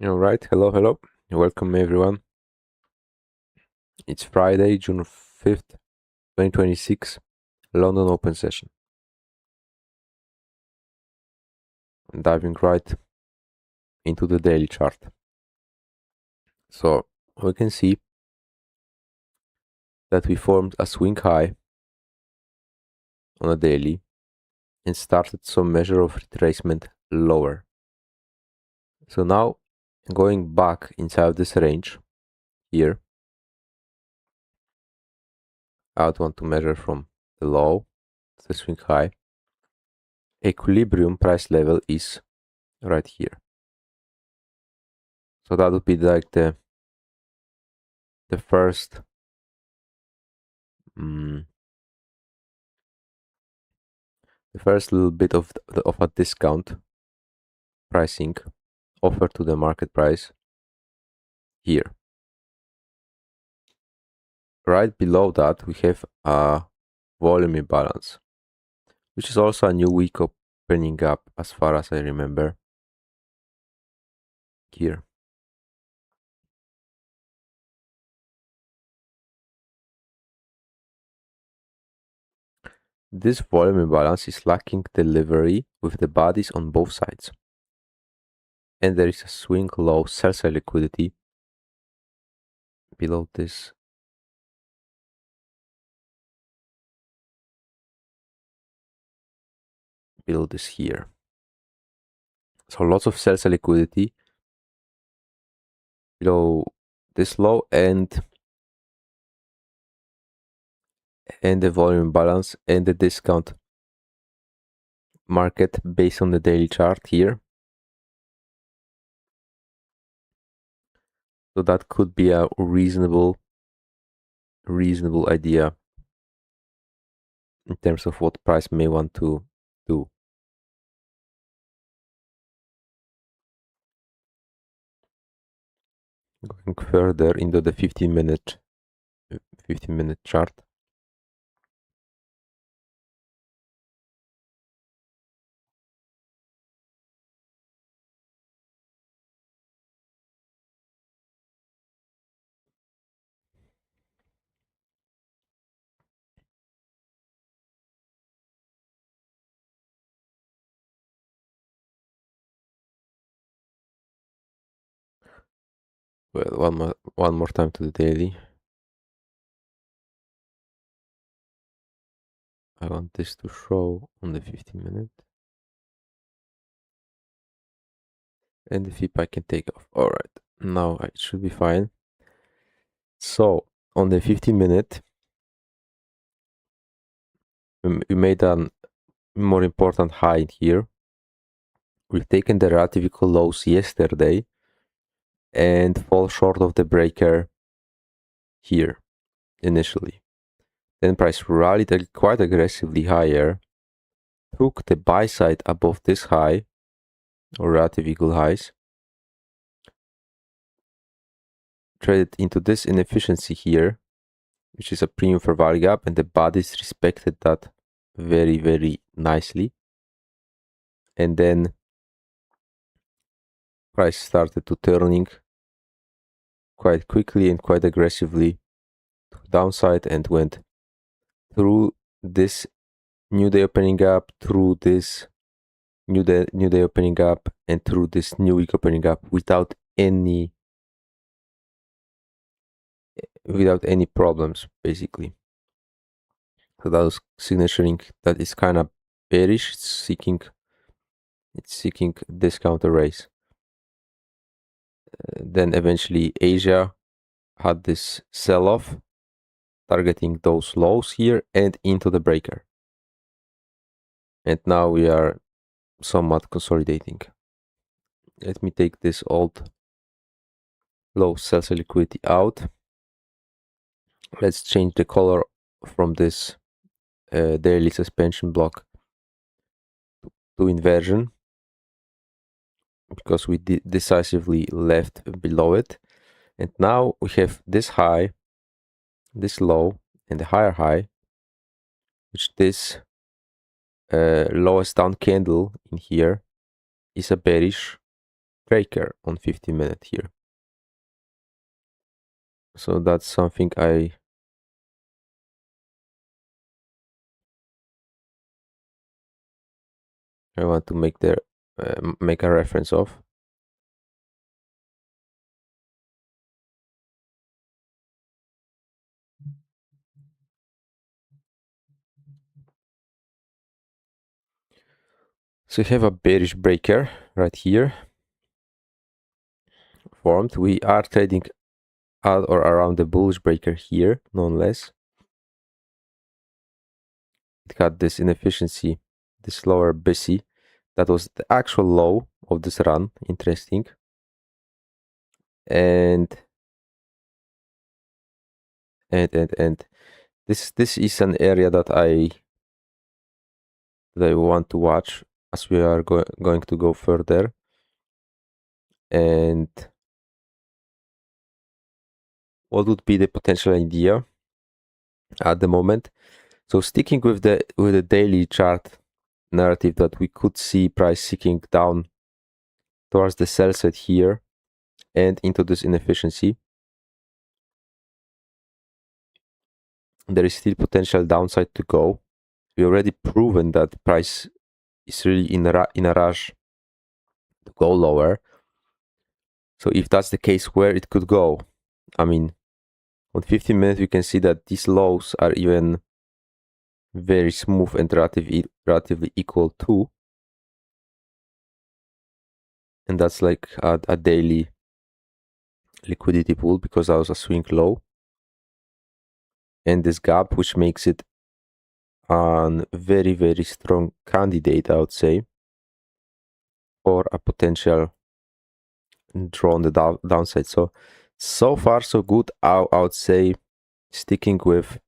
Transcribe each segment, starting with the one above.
All right, hello, welcome everyone. It's Friday, June 5th, 2026, London Open Session. I'm diving right into the daily chart. So we can see that we formed a swing high on a daily and started some measure of retracement lower. So now going back inside this range here, I would want to measure from the low to the swing high. Equilibrium price level is right here. So that would be like the first the first little bit of a discount pricing offered to the market price here. Right below that we have a volume imbalance, which is also a new week opening up as far as I remember here. This volume imbalance is lacking delivery with the bodies on both sides, and there is a swing low sell side liquidity below this here. So lots of sell side liquidity below this low and the volume balance and the discount market based on the daily chart here. So that could be a reasonable idea in terms of what price may want to do. Going further into the 15-minute chart. Well, one more time to the daily. I want this to show on the 15-minute. And the FIP I can take off. Alright, now it should be fine. So on the 15-minute, we made a more important high here. We've taken the relative equal lows yesterday and fall short of the breaker here initially. Then price rallied quite aggressively higher, took the buy side above this high or relative equal highs, traded into this inefficiency here, which is a premium for value gap, and the bodies respected that very nicely. And then price started to turning quite quickly and quite aggressively to downside and went through this new day opening up, through this new day opening up, and through this new week opening up without any problems, basically. So that was signaturing that is kind of bearish. It's seeking this counter raise. Then eventually Asia had this sell-off, targeting those lows here and into the breaker. And now we are somewhat consolidating. Let me take this old low sell side liquidity out. Let's change the color from this daily suspension block to inversion, because we decisively left below it. And now we have this high, this low, and the higher high, which this lowest down candle in here is a bearish breaker on 15-minute here. So that's something I want to make make a reference of. So we have a bearish breaker right here formed. We are trading at or around the bullish breaker here, nonetheless. It had this inefficiency, this lower busy. That was the actual low of this run. Interesting. And this is an area that I want to watch as we are going to go further. And what would be the potential idea at the moment? So sticking with the daily chart narrative that we could see price seeking down towards the sell side here and into this inefficiency. There is still potential downside to go. We already proven that price is really in a rush to go lower. So if that's the case, where it could go? I mean, on 15 minutes, we can see that these lows are even very smooth and relatively equal to. And that's like a daily liquidity pool because that was a swing low. And this gap, which makes it a very, very strong candidate, I would say, for a potential draw on the downside. So far so good. I would say sticking with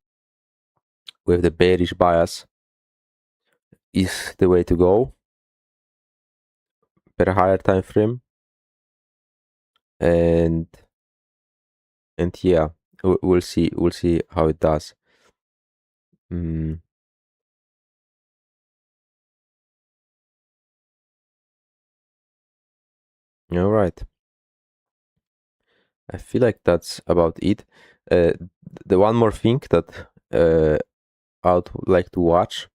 the bearish bias is the way to go per higher time frame. And yeah, we'll see how it does. All right. I feel like that's about it. The one more thing that I would like to watch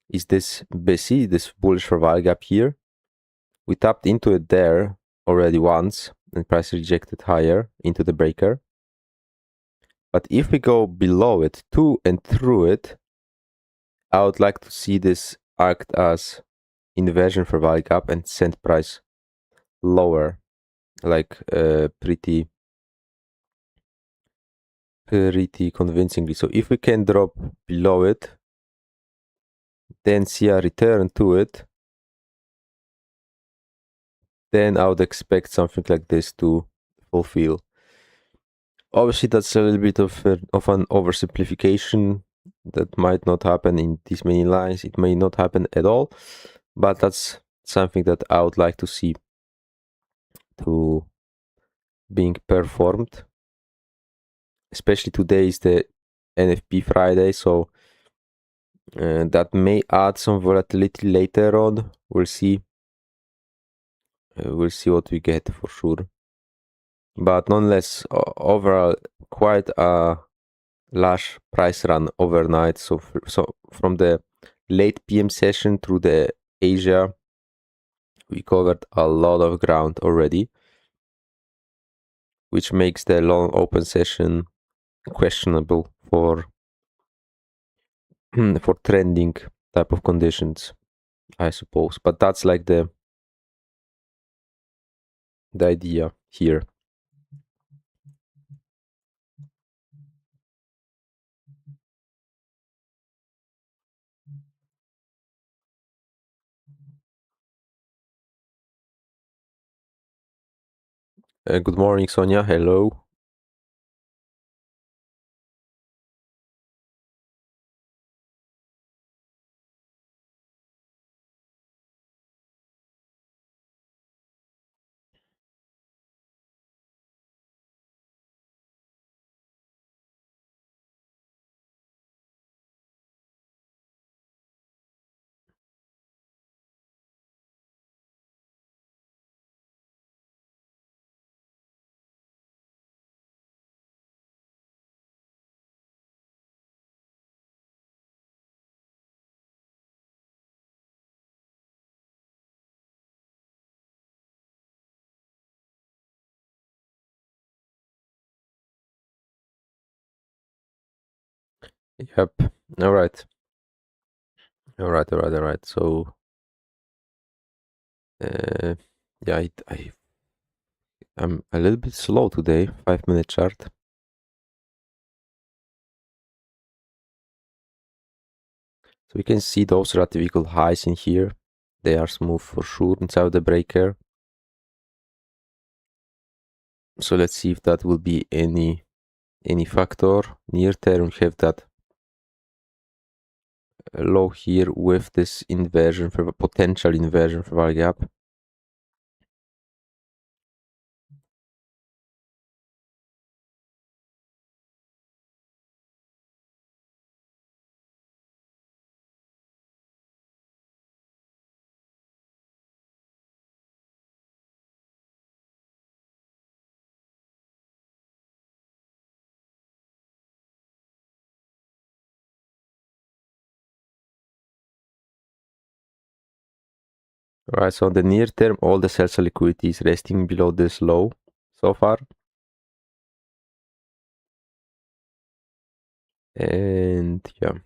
is this BC, this bullish survival gap here. We tapped into it there already once and price rejected higher into the breaker. But if we go below it, to and through it, I would like to see this act as inversion for value gap and send price lower, like pretty convincingly. So if we can drop below it, then see a return to it, then I would expect something like this to fulfill. Obviously, that's a little bit of an oversimplification. That might not happen in these many lines. It may not happen at all, but that's something that I would like to see to being performed. Especially today is the NFP Friday, so that may add some volatility later on. We'll see. We'll see what we get for sure. But nonetheless, overall, quite a large price run overnight. So from the late PM session through the Asia, we covered a lot of ground already, which makes the long open session questionable for for trending type of conditions, I suppose. But that's like the idea here. Good morning, Sonia. Hello. Yep. All right. All right. All right. All right. So, yeah, I'm a little bit slow today. 5 minute chart. So we can see those relative equal highs in here. They are smooth for sure inside the breaker. So let's see if that will be any factor. Near term, we have that low here with this inversion for potential inversion for value gap. Right, so the near term, all the sales liquidity is resting below this low so far. And yeah.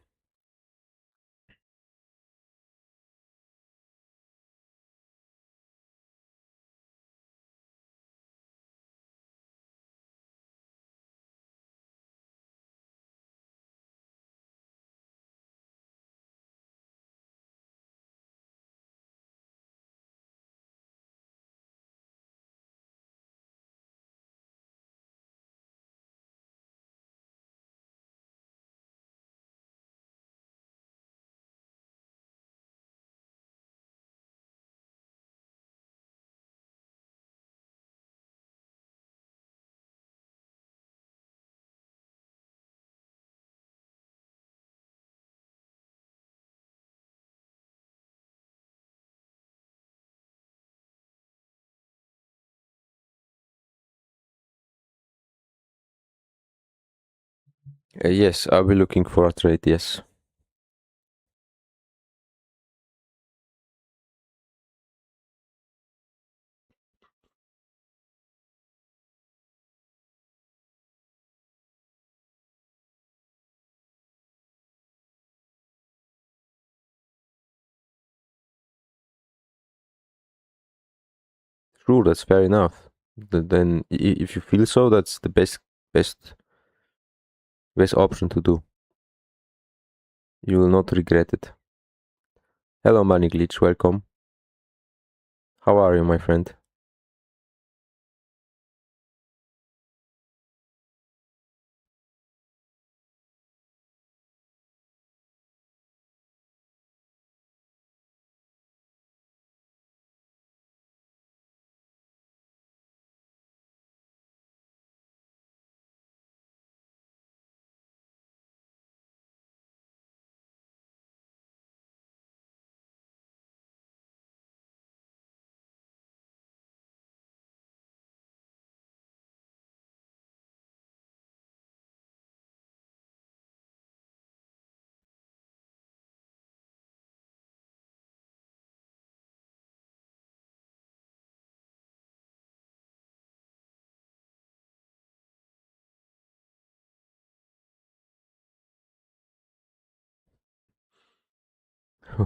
Yes, I'll be looking for a trade, yes. True, that's fair enough. Then if you feel so, that's the best option to do. You will not regret it. Hello, Money Glitch, welcome. How are you, my friend?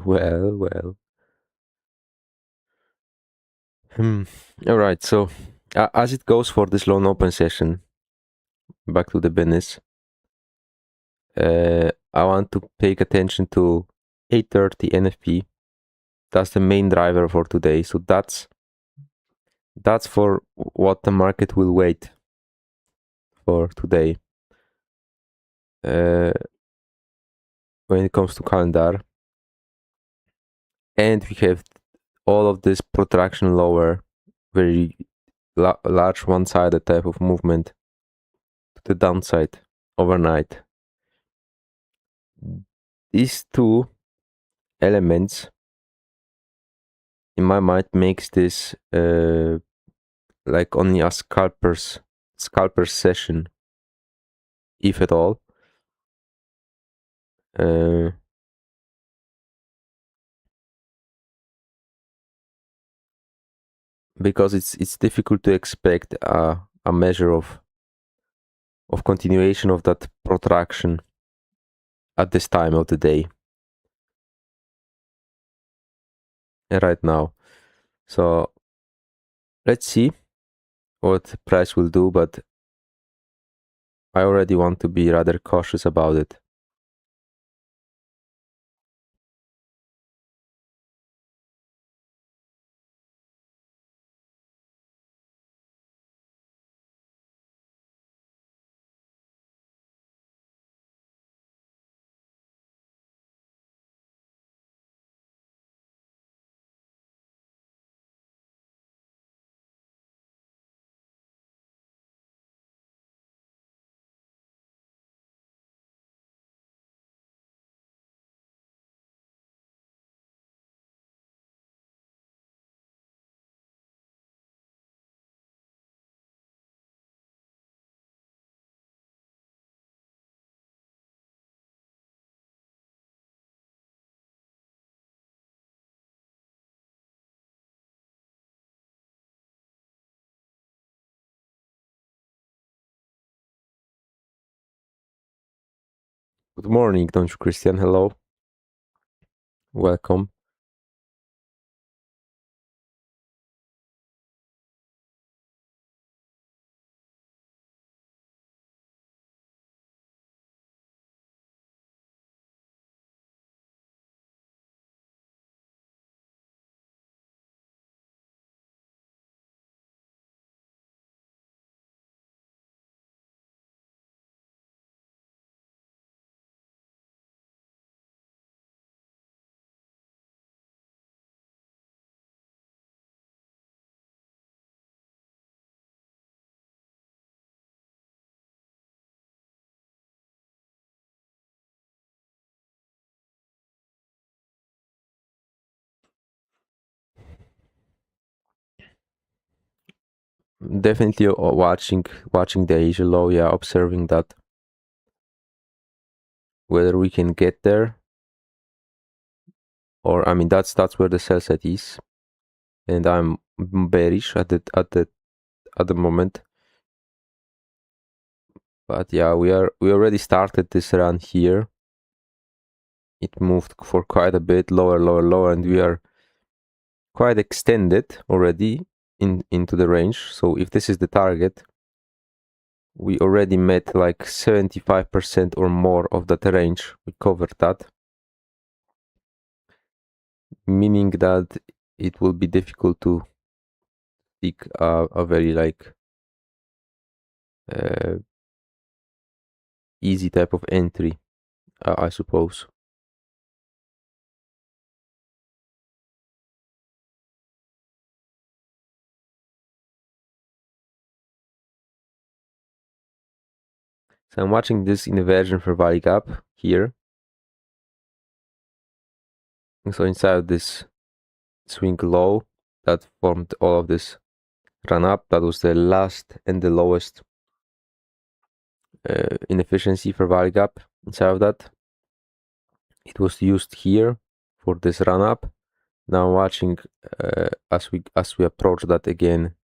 Well. All right, so as it goes for this loan open session, back to the business, I want to pay attention to 830 NFP. That's the main driver for today. So that's for what the market will wait for today. When it comes to calendar, and we have all of this protraction lower, very large one-sided type of movement to the downside overnight. These two elements in my mind makes this like only a scalper's session, if at all. Because it's difficult to expect a measure of continuation of that protraction at this time of the day right now. So let's see what the price will do, but I already want to be rather cautious about it. Good morning, don't you, Christian? Hello, welcome. Definitely watching the Asia low, yeah, observing that, whether we can get there, or I mean that's where the sell set is, and I'm bearish at the moment. But yeah, we already started this run here. It moved for quite a bit, lower, lower, lower, and we are quite extended already into the range. So if this is the target, we already met like 75% or more of that range. We covered that, meaning that it will be difficult to seek a very like uh, easy type of entry, I suppose. So I'm watching this inversion for value gap here. So inside this swing low that formed all of this run up, that was the last and the lowest inefficiency for value gap. Inside of that, it was used here for this run up. Now watching as we approach that again.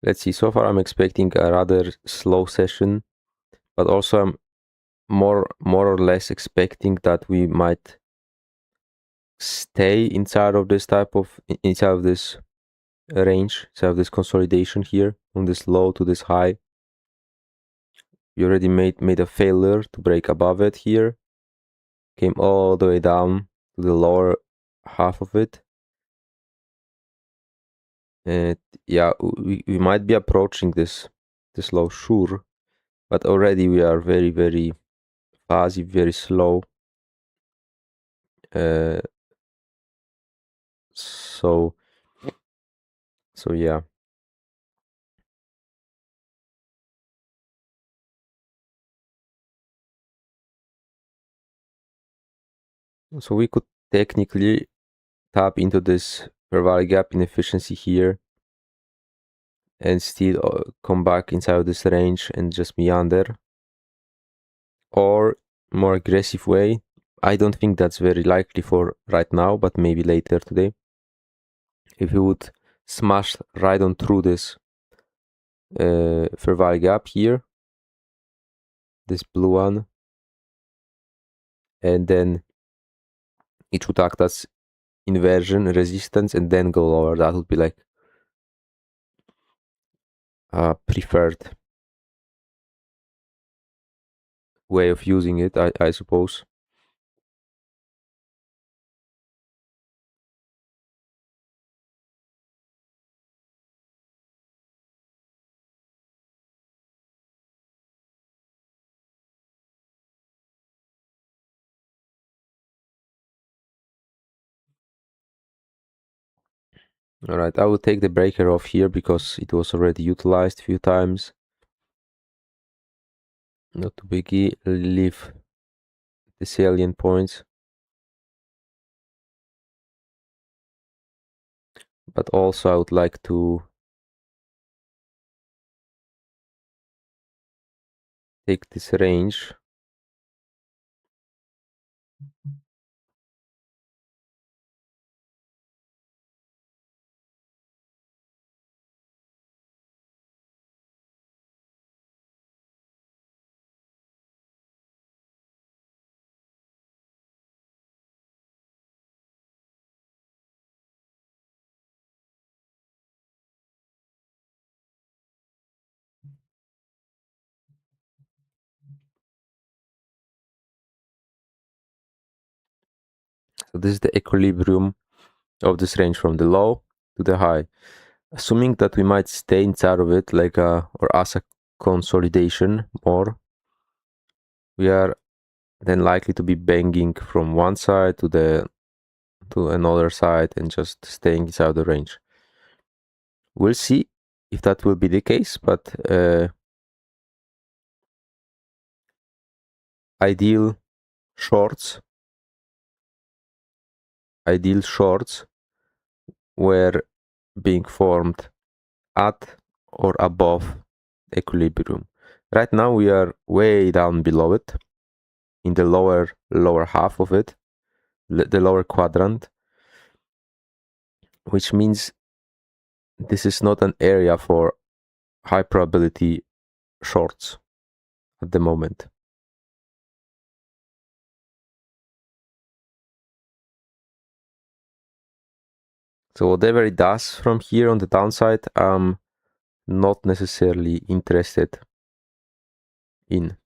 Let's see, so far I'm expecting a rather slow session, but also I'm more or less expecting that we might stay inside of this range, inside of this consolidation here, from this low to this high. We already made a failure to break above it here, came all the way down to the lower half of it. And yeah, we might be approaching this low, sure, but already we are very, very fuzzy, very slow. Uh, so yeah. So we could technically tap into this fair value gap inefficiency here and still come back inside of this range and just meander. Or more aggressive way, I don't think that's very likely for right now, but maybe later today. If you would smash right on through this fair value gap here, this blue one, and then it would act as inversion resistance and then go lower. That would be like a preferred way of using it, I suppose. All right, I will take the breaker off here because it was already utilized a few times. Not too biggie, leave the salient points. But also I would like to take this range. So this is the equilibrium of this range from the low to the high. Assuming that we might stay inside of it like or as a consolidation more, we are then likely to be banging from one side to another side and just staying inside the range. We'll see if that will be the case, but ideal shorts were being formed at or above equilibrium. Right now we are way down below it, in the lower half of it, the lower quadrant, which means this is not an area for high probability shorts at the moment. So whatever it does from here on the downside, I'm not necessarily interested in.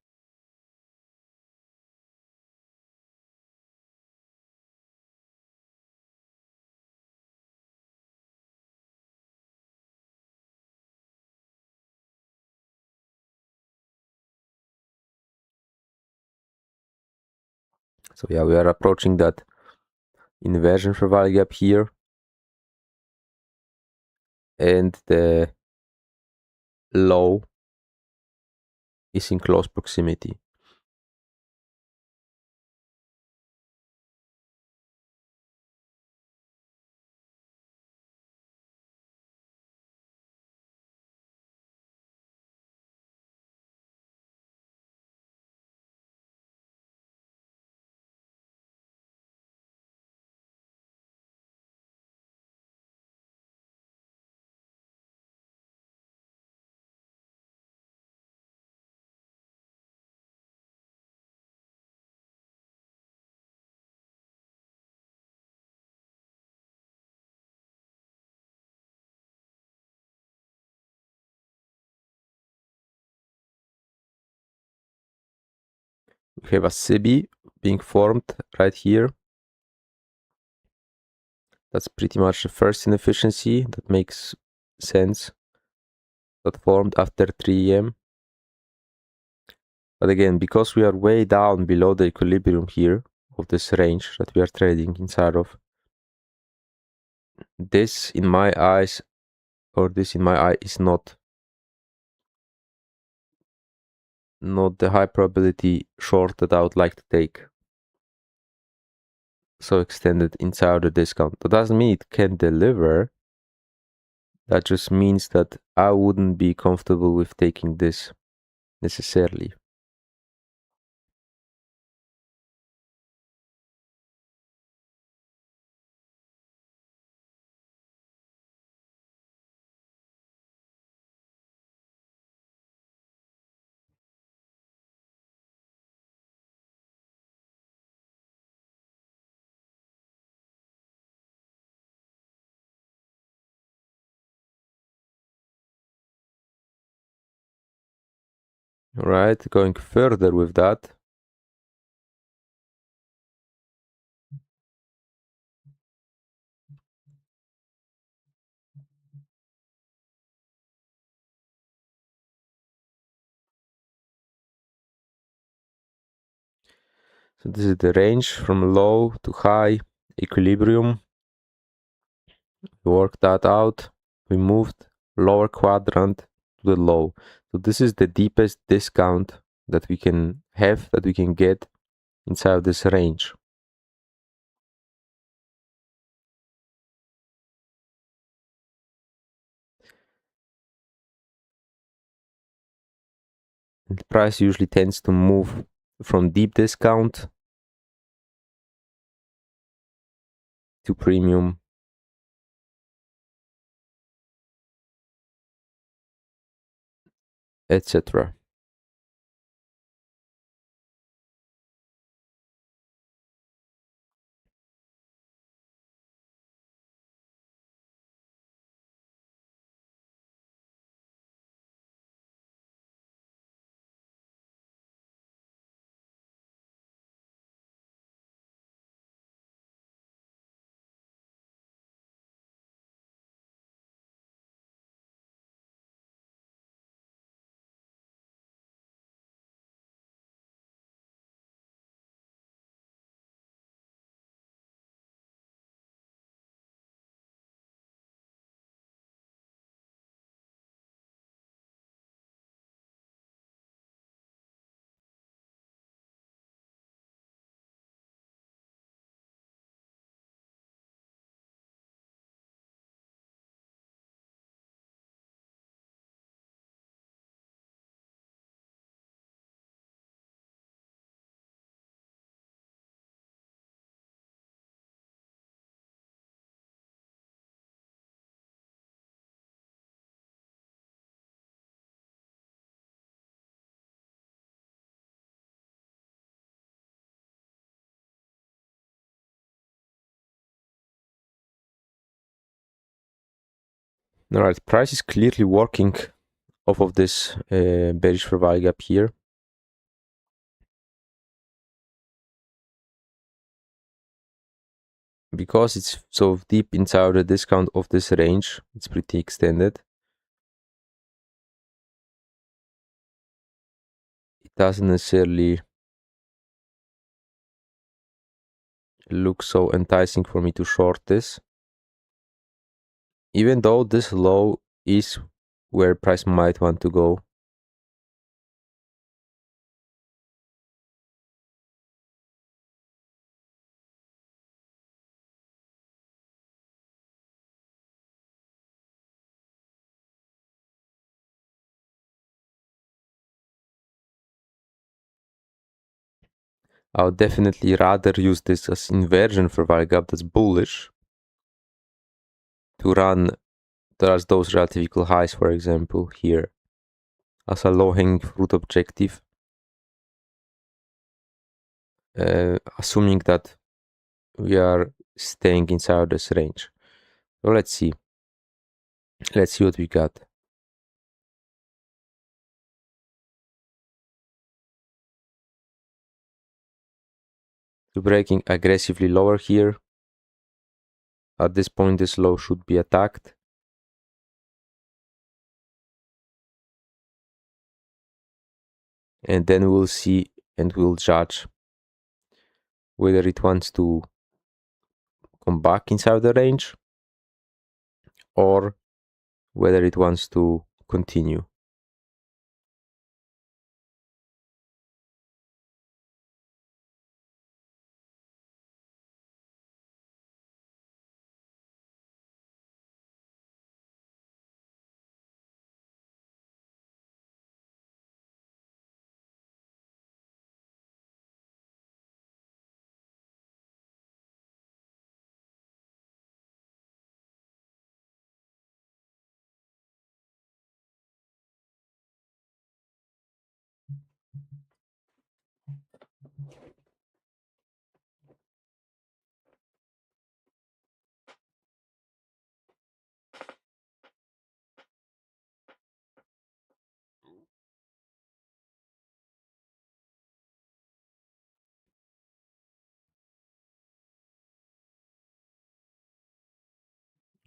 So yeah, we are approaching that inversion for value gap here, and the low is in close proximity. We have a SIBI being formed right here. That's pretty much the first inefficiency that makes sense, that formed after 3 a.m. But again, because we are way down below the equilibrium here of this range that we are trading inside of, this in my eyes, or this in my eye, is not the high probability short that I would like to take. So extended inside the discount. That doesn't mean it can deliver. That just means that I wouldn't be comfortable with taking this necessarily. All right, going further with that. So this is the range from low to high equilibrium. We worked that out. We moved lower quadrant to the low. So this is the deepest discount that we can have, that we can get inside of this range. And the price usually tends to move from deep discount to premium, etc. All right, price is clearly working off of this bearish fair gap here. Because it's so deep inside the discount of this range, it's pretty extended. It doesn't necessarily look so enticing for me to short this. Even though this low is where price might want to go. I would definitely rather use this as inversion for value gap that's bullish to run towards those relative equal highs, for example, here as a low-hanging fruit objective, assuming that we are staying inside this range. So let's see what we got. to breaking aggressively lower here. At this point, this low should be attacked. And then we'll see and we'll judge whether it wants to come back inside the range or whether it wants to continue.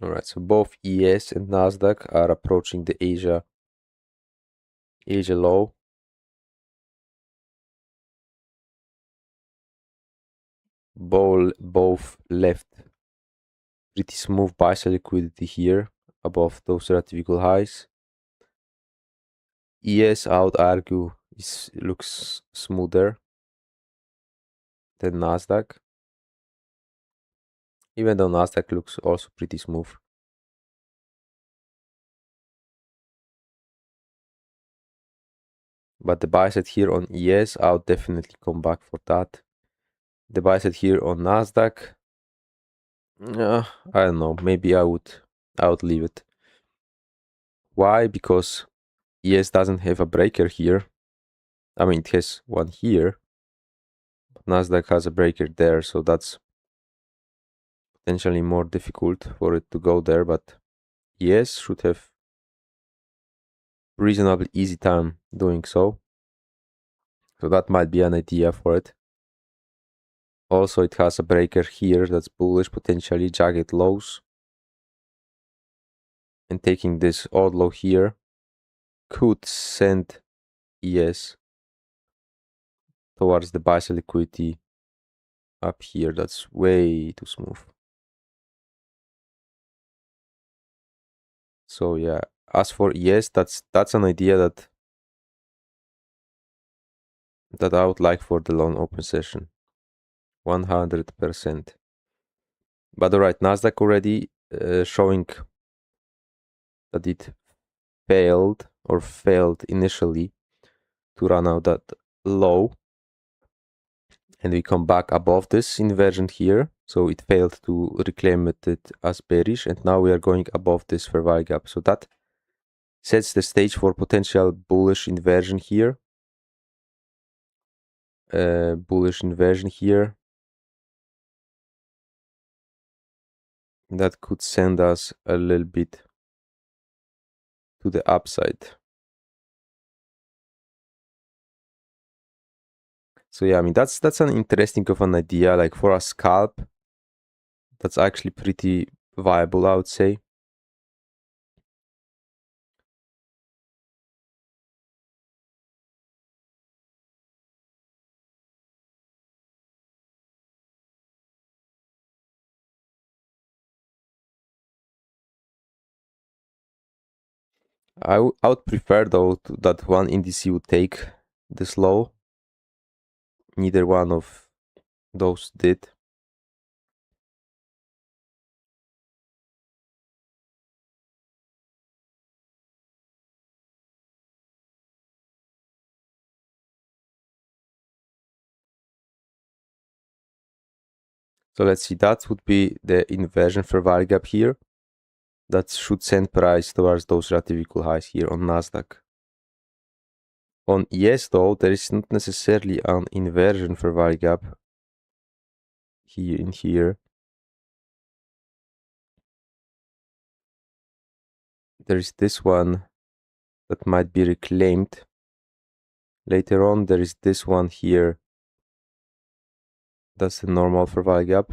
All right, so both ES and Nasdaq are approaching the Asia low. Both left pretty smooth buy side liquidity here above those relative equal highs. ES, I would argue, looks smoother than Nasdaq, even though Nasdaq looks also pretty smooth. But the buy side here on ES, I would definitely come back for that. The buy side here on Nasdaq, I don't know. Maybe I would leave it. Why? Because ES doesn't have a breaker here. I mean, it has one here. But Nasdaq has a breaker there, so that's potentially more difficult for it to go there. But ES should have reasonably easy time doing so. So that might be an idea for it. Also, it has a breaker here that's bullish, potentially jagged lows. And taking this odd low here could send ES towards the buy side liquidity up here. That's way too smooth. So yeah, as for ES, that's an idea that I would like for the long open session. 100%. But alright, Nasdaq already showing that it failed initially to run out that low, and we come back above this inversion here, so it failed to reclaim it as bearish, and now we are going above this fair value gap, so that sets the stage for potential bullish inversion here. Bullish inversion here that could send us a little bit to the upside. So yeah, I mean, that's an interesting of an idea. Like for a scalp, that's actually pretty viable, I would say. I would prefer though that one indice would take this low. Neither one of those did. So let's see, that would be the inversion fair value gap here. That should send price towards those relative equal highs here on Nasdaq. On ES though, there is not necessarily an inversion fair value gap here in here. There is this one that might be reclaimed. Later on, there is this one here That's the normal for value gap.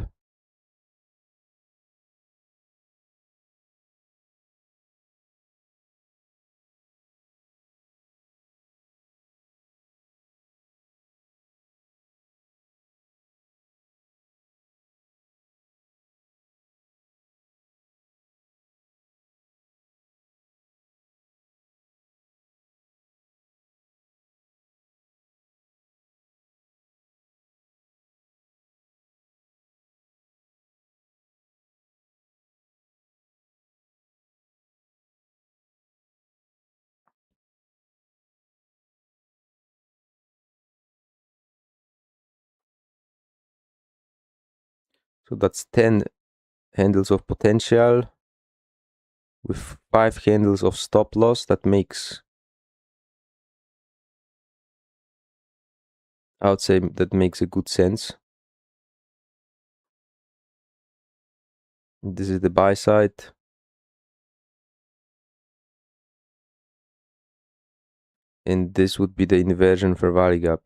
So that's 10 handles of potential with 5 handles of stop loss. That makes, I would say that makes a good sense. This is the buy side. And this would be the inversion for value gap.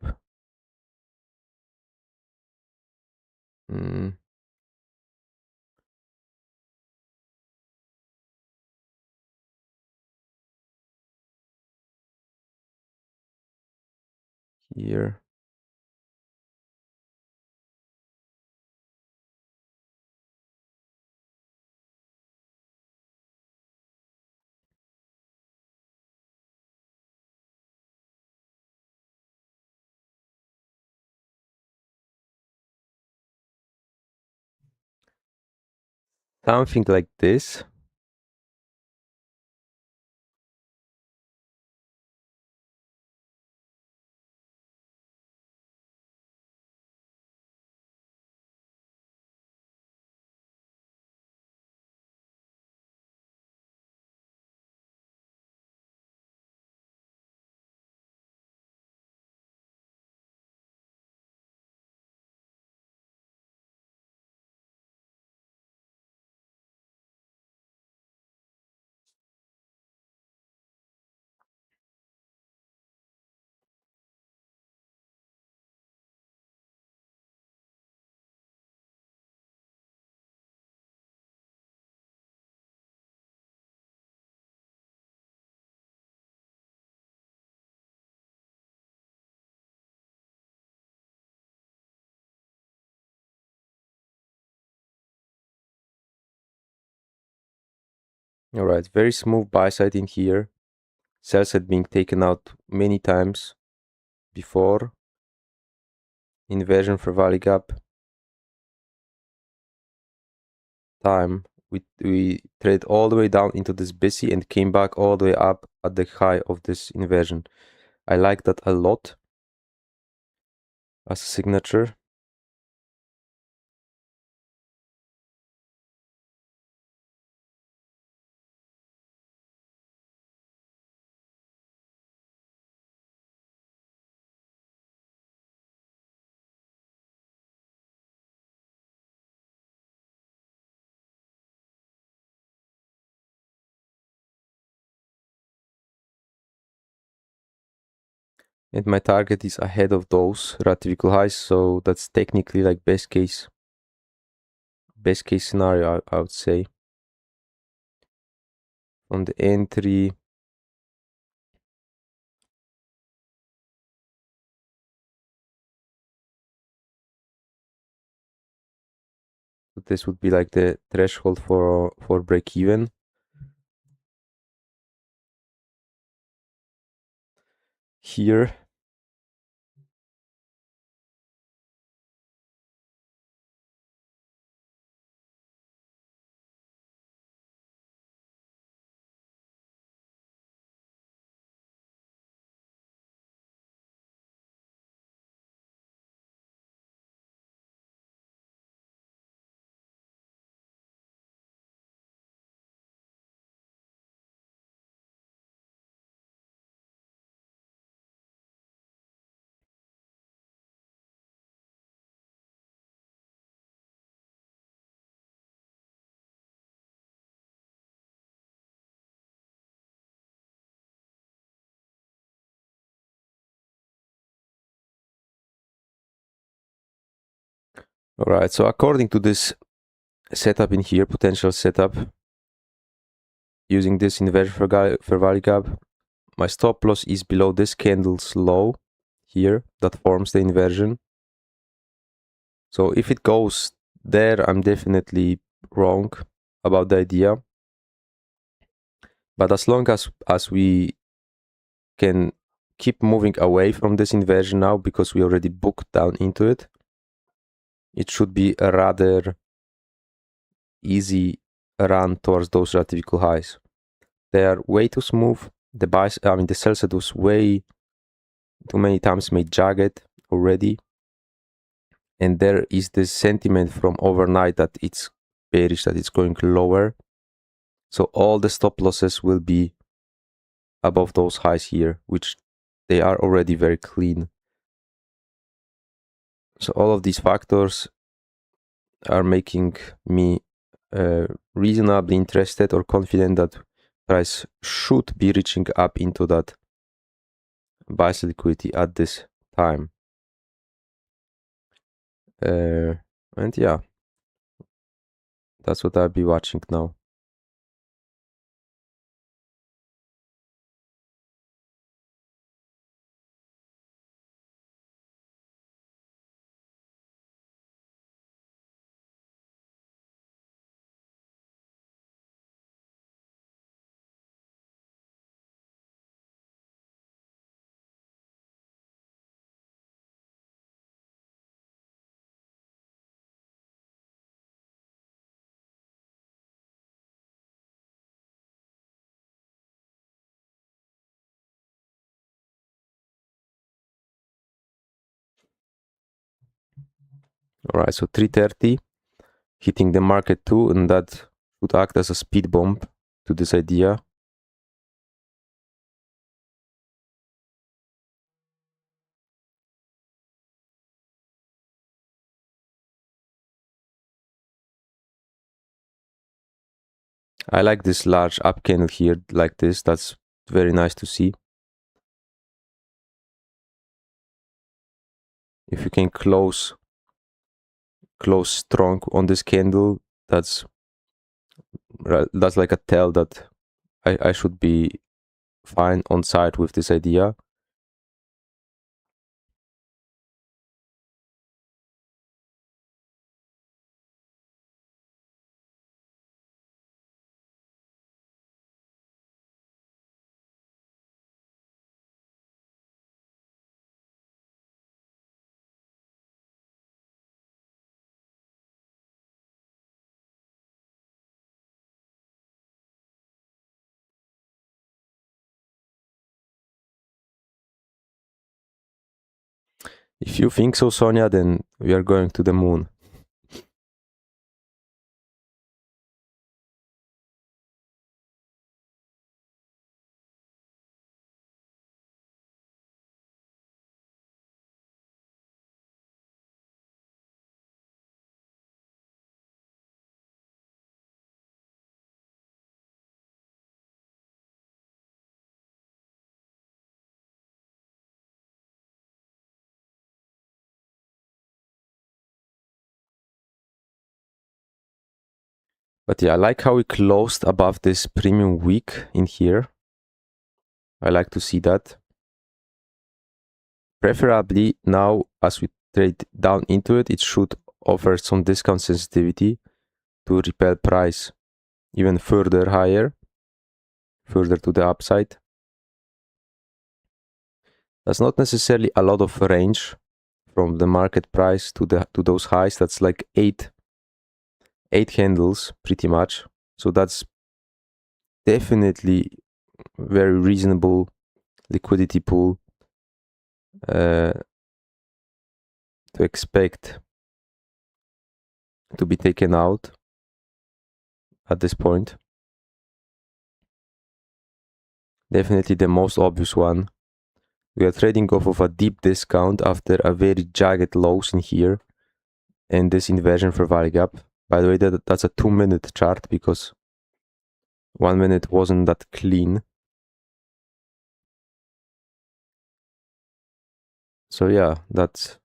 Here. Something like this. All right, very smooth buy side in here. Sell side being taken out many times before. Inversion for value gap. Time. We trade all the way down into this busy and came back all the way up at the high of this inversion. I like that a lot as a signature. And my target is ahead of those relative equal highs, so that's technically like best case scenario, I would say. On the entry, this would be like the threshold for break even. Here, All right, so according to this setup in here, potential setup, using this inversion for value gap, my stop loss is below this candle's low here that forms the inversion. So if it goes there, I'm definitely wrong about the idea. But as long as we can keep moving away from this inversion now, because we already booked down into it, it should be a rather easy run towards those relative equal highs. They are way too smooth. The sell set was way too many times made jagged already. And there is this sentiment from overnight that it's bearish, that it's going lower. So all the stop losses will be above those highs here, which they are already very clean. So all of these factors are making me reasonably interested or confident that price should be reaching up into that buy side liquidity at this time. And yeah, that's what I'll be watching now. All right, so 330 hitting the market too, and that would act as a speed bump to this idea. I like this large up candle here like this. That's very nice to see. If you can close strong on this candle, that's like a tell that I should be fine on side with this idea. If you think so, Sonia, then we are going to the moon. But yeah, I like how we closed above this premium wick in here. I like to see that. Preferably now, as we trade down into it, it should offer some discount sensitivity to repel price even further higher, further to the upside. That's not necessarily a lot of range from the market price to those highs. That's like eight candles pretty much. So that's definitely very reasonable liquidity pool to expect to be taken out at this point. Definitely the most obvious one. We are trading off of a deep discount after a very jagged lows in here and this inversion for value gap. By the way, that's a 2-minute chart because 1 minute wasn't that clean. So yeah, that's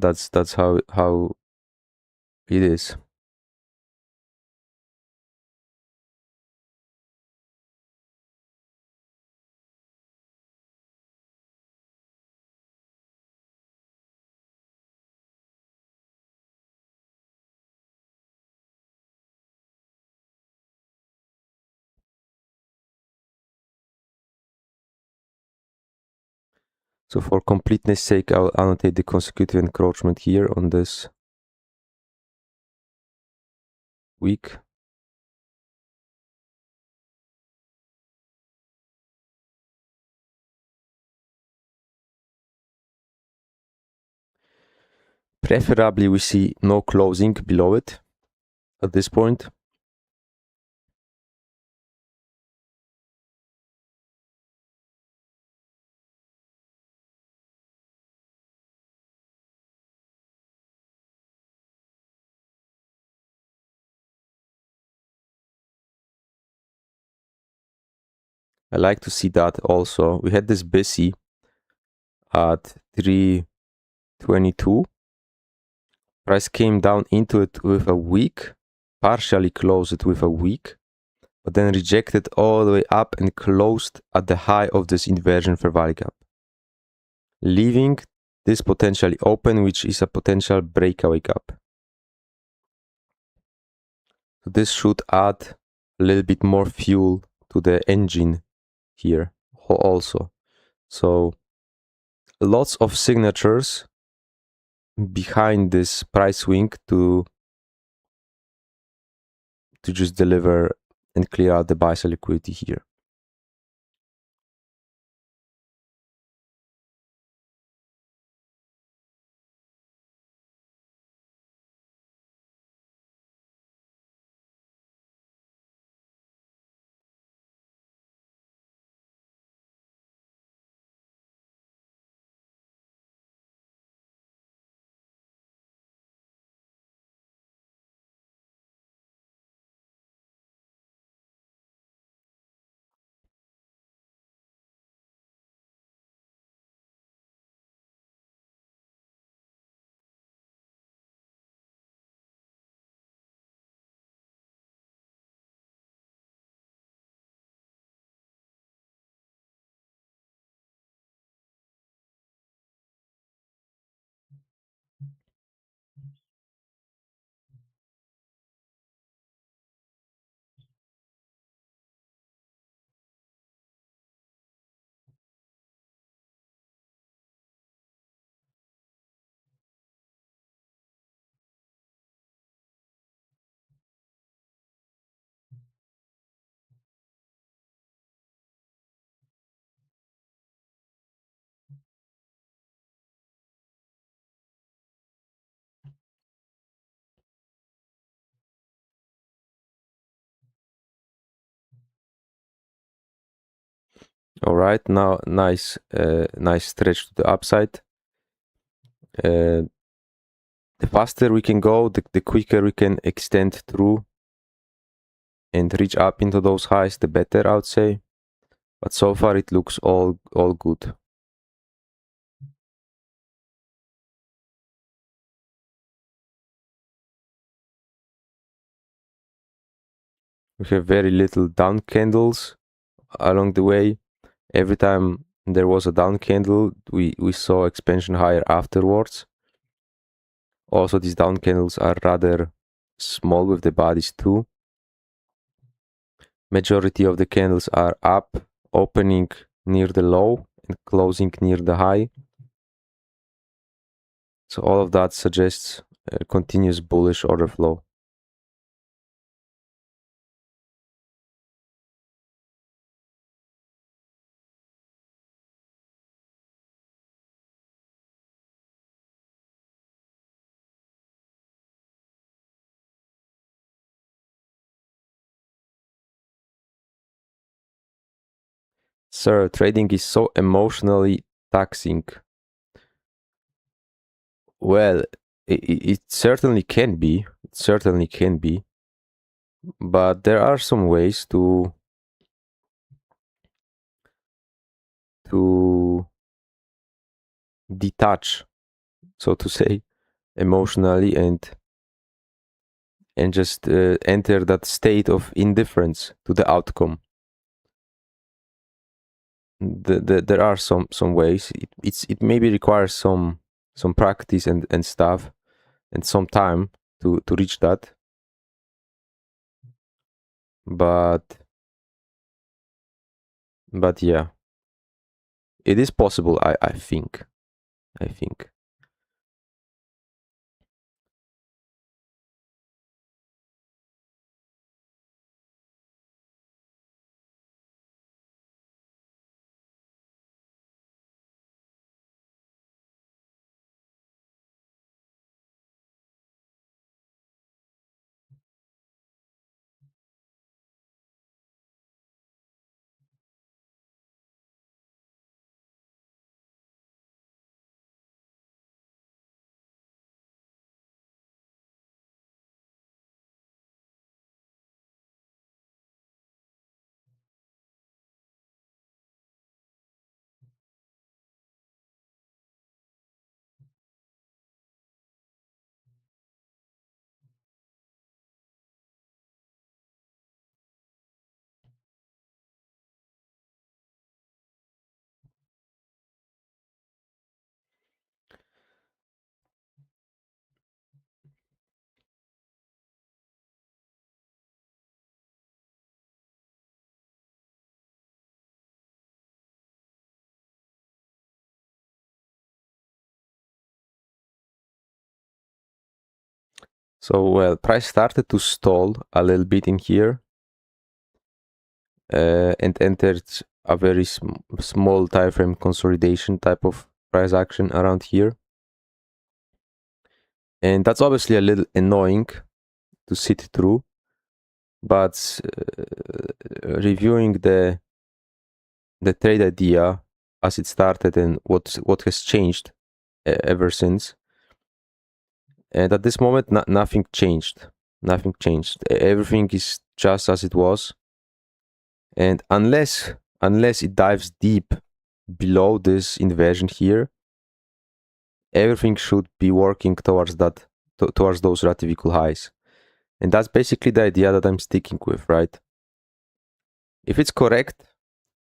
that's how it is. So for completeness sake, I'll annotate the consecutive encroachment here on this week. Preferably we see no closing below it at this point. I like to see that also. We had this busy at 322. Price came down into it with a week, partially closed it with a week, but then rejected all the way up and closed at the high of this inversion fair value gap, leaving this potentially open, which is a potential breakaway gap. So this should add a little bit more fuel to the engine here also. So lots of signatures behind this price swing to just deliver and clear out the buy sell liquidity here. All right, now nice stretch to the upside. The faster we can go, the quicker we can extend through and reach up into those highs, the better, I would say. But so far it looks all good. We have very little down candles along the way. Every time there was a down candle, we saw expansion higher afterwards. Also, these down candles are rather small with the bodies too. Majority of the candles are up, opening near the low and closing near the high. So all of that suggests a continuous bullish order flow. Sir, trading is so emotionally taxing. Well, it certainly can be. It certainly can be. But there are some ways to detach, so to say, emotionally and just enter that state of indifference to the outcome. There are some ways. It maybe requires some practice and stuff and some time to reach that, but yeah, it is possible. I think. So well, price started to stall a little bit in here, and entered a very small time frame consolidation type of price action around here, and that's obviously a little annoying to sit through. But reviewing the trade idea as it started and what has changed ever since, and at this moment nothing changed. Everything is just as it was, and unless it dives deep below this inversion here, everything should be working towards that, towards those relative equal highs. And that's basically the idea that I'm sticking with, right? If it's correct,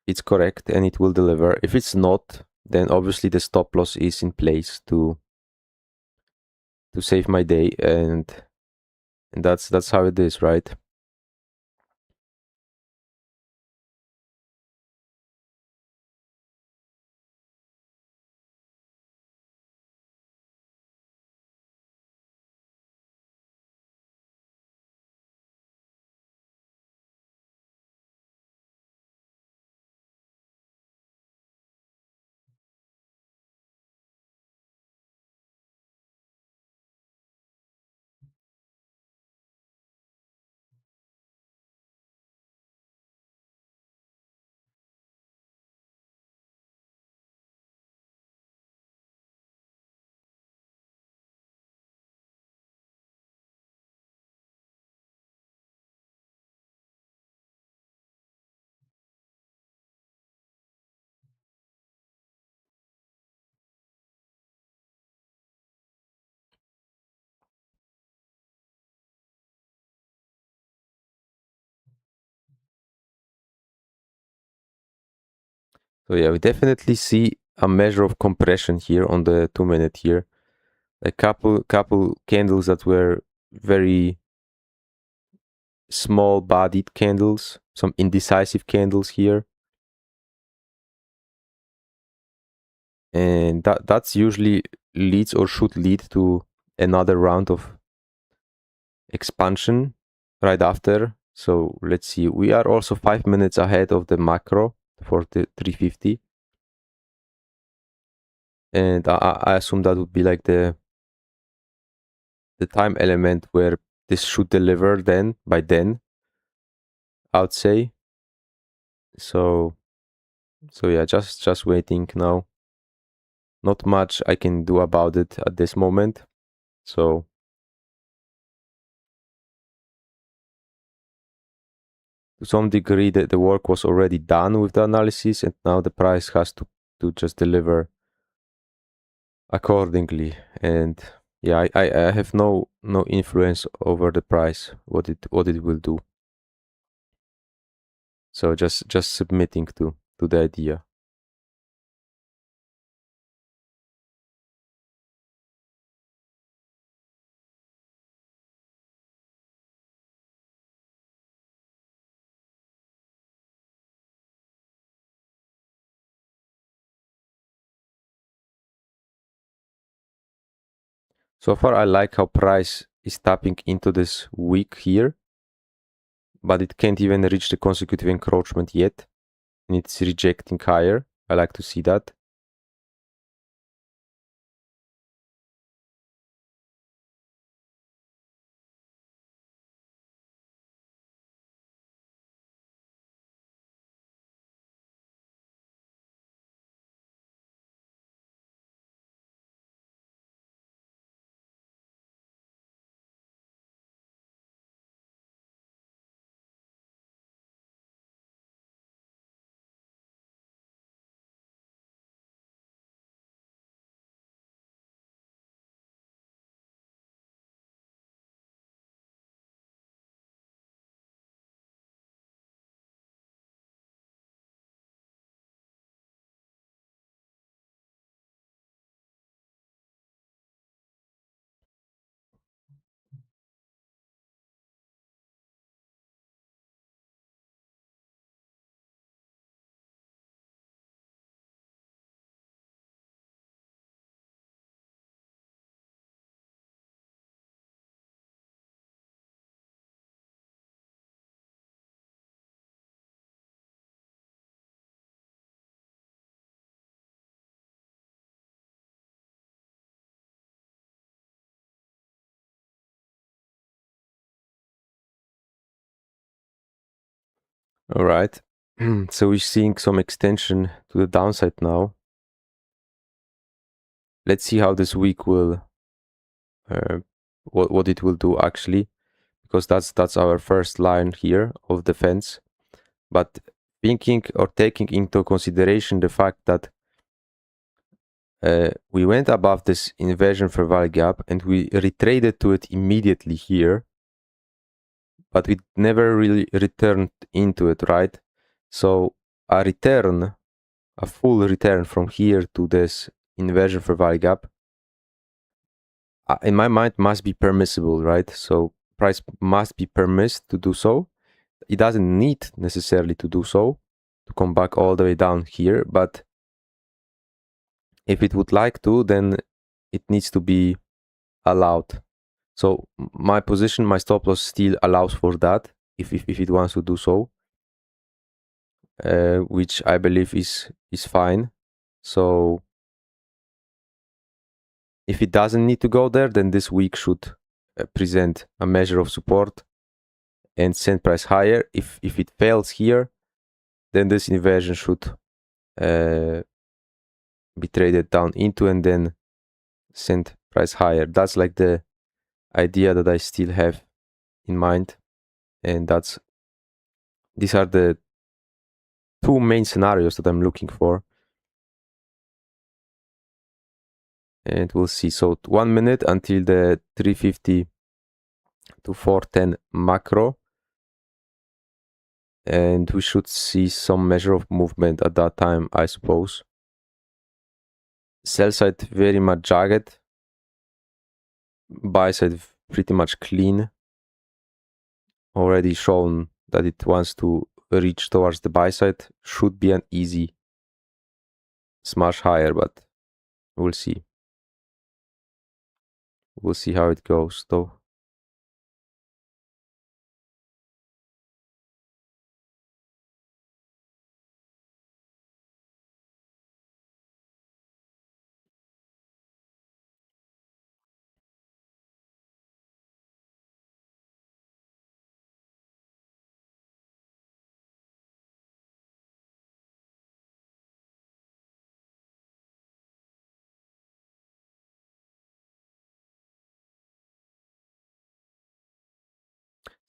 it's correct and it will deliver. If it's not, then obviously the stop loss is in place to save my day, and that's how it is, right? So yeah, we definitely see a measure of compression here on the 2-minute here. A couple candles that were very small bodied candles, some indecisive candles here. And that's usually leads or should lead to another round of expansion right after. So let's see, we are also 5 minutes ahead of the macro for the 350, and I assume that would be like the time element where this should deliver then, by then, I would say. So yeah, just waiting now. Not much I can do about it at this moment. So to some degree the work was already done with the analysis, and now the price has to just deliver accordingly. And Yeah, I have no influence over the price, what it will do. So just submitting to the idea. So far I like how price is tapping into this wick here, but it can't even reach the consecutive encroachment yet, and it's rejecting higher. I like to see that. All right. So we're seeing some extension to the downside now. Let's see how this week will, what it will do actually, because that's our first line here of defense. But thinking or taking into consideration the fact that we went above this inversion fair value gap and we retraded to it immediately here, but we never really returned into it, right? So a return, a full return from here to this inversion fair value gap, in my mind, must be permissible, right? So price must be permitted to do so. It doesn't need necessarily to do so to come back all the way down here, but if it would like to, then it needs to be allowed. So my position, my stop loss still allows for that if it wants to do so, which I believe is fine. So if it doesn't need to go there, then this week should present a measure of support and send price higher. If it fails here, then this inversion should be traded down into and then send price higher. That's like the idea that I still have in mind, and these are the two main scenarios that I'm looking for. And we'll see. So 1 minute until the 350 to 410 macro, and we should see some measure of movement at that time, I suppose. Sell side very much jagged, buy side pretty much clean, already shown that it wants to reach towards the buy side. Should be an easy smash higher, but we'll see. We'll see how it goes though.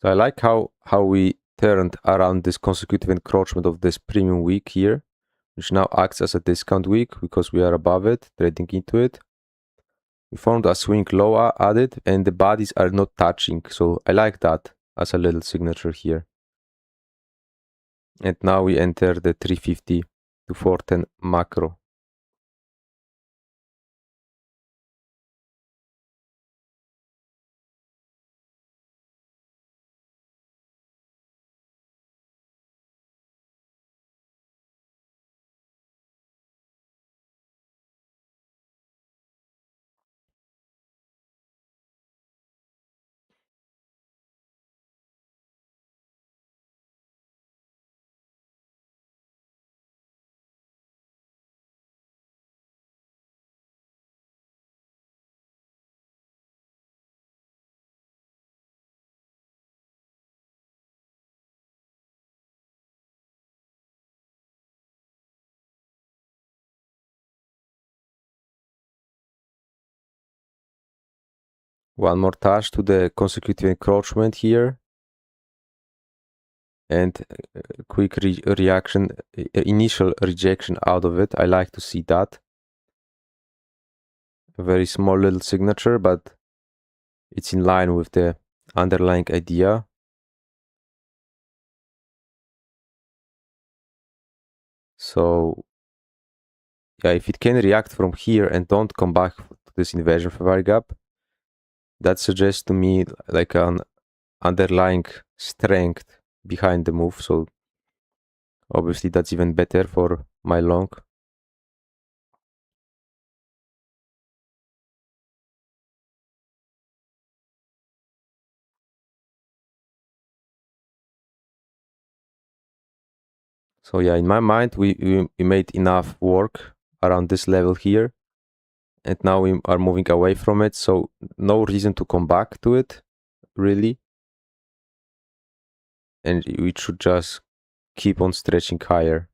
So I like how we turned around this consecutive encroachment of this premium week here, which now acts as a discount week because we are above it, trading into it. We found a swing low added and the bodies are not touching. So I like that as a little signature here. And now we enter the 350 to 410 macro. One more touch to the consecutive encroachment here. And quick reaction, initial rejection out of it. I like to see that. A very small little signature, but it's in line with the underlying idea. So yeah, if it can react from here and don't come back to this inversion favor gap, that suggests to me like an underlying strength behind the move. So obviously that's even better for my long. So yeah, in my mind, we made enough work around this level here. And now we are moving away from it. So no reason to come back to it, really. And we should just keep on stretching higher.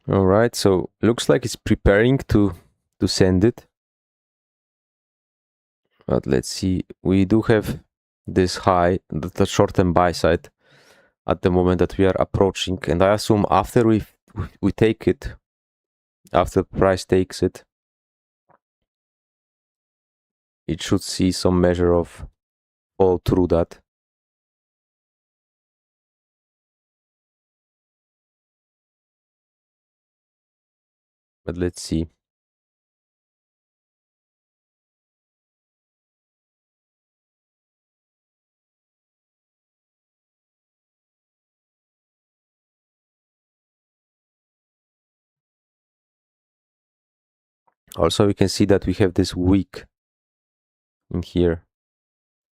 All right, so looks like it's preparing to send it. But let's see, we do have this high, the short-term buy side at the moment that we are approaching. And I assume after we take it, after the price takes it, it should see some measure of fall through that. But let's see. Also, we can see that we have this wick in here.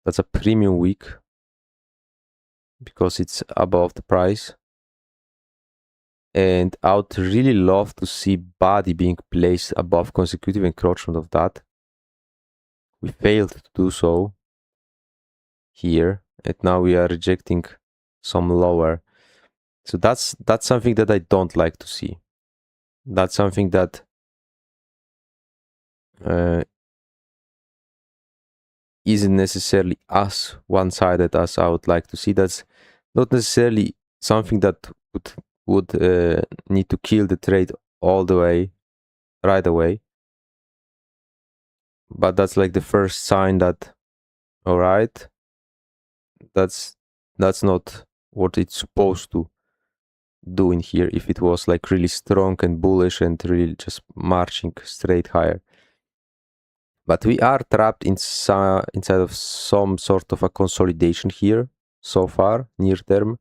That's a premium wick because it's above the price. And I would really love to see body being placed above consecutive encroachment of that. We failed to do so here, and now we are rejecting some lower. So that's something that I don't like to see. That's something that isn't necessarily as one-sided as I would like to see. That's not necessarily something that would need to kill the trade all the way, right away. But that's like the first sign that, all right, that's not what it's supposed to do in here if it was like really strong and bullish and really just marching straight higher. But we are trapped inside of some sort of a consolidation here so far, near term.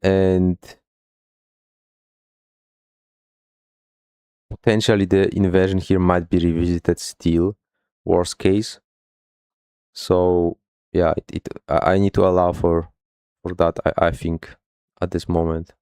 And potentially the inversion here might be revisited still, worst case. So yeah, I need to allow for that, I think, at this moment.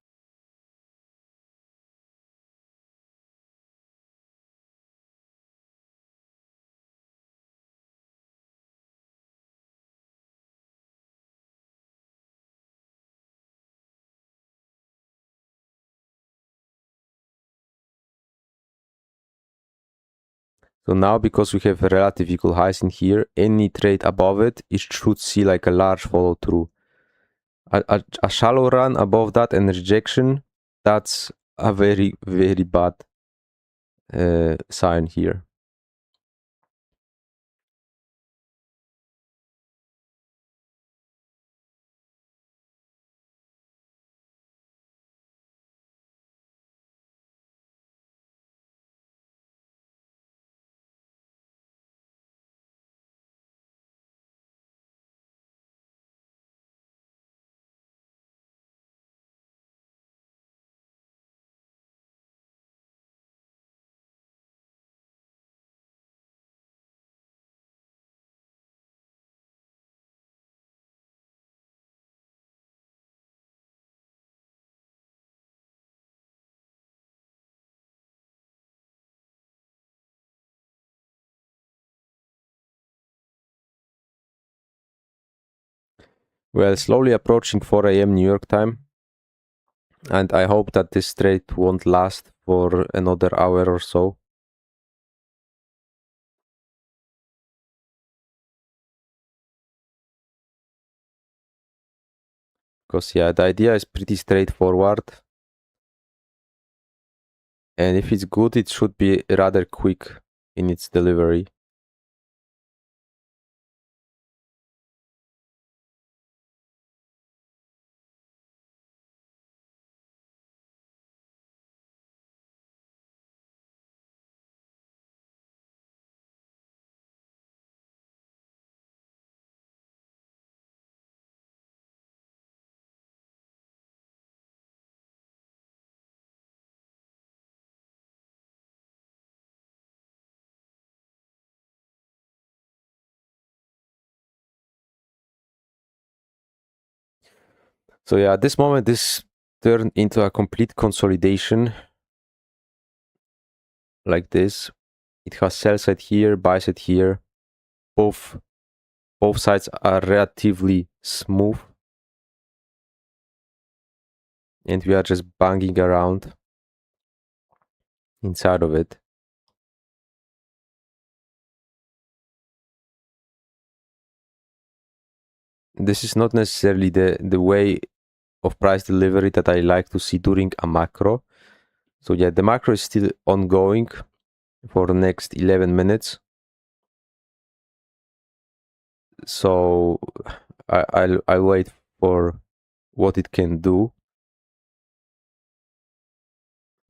So now, because we have relative equal highs in here, any trade above it should see like a large follow through. A shallow run above that and rejection, that's a very, very bad sign here. Well, slowly approaching 4 a.m. New York time. And I hope that this trade won't last for another hour or so. Because yeah, the idea is pretty straightforward. And if it's good, it should be rather quick in its delivery. So yeah, at this moment, this turned into a complete consolidation like this. It has sell side here, buy side here. Both sides are relatively smooth. And we are just banging around inside of it. This is not necessarily the way of price delivery that I like to see during a macro. So yeah, the macro is still ongoing for the next 11 minutes. So I'll wait for what it can do.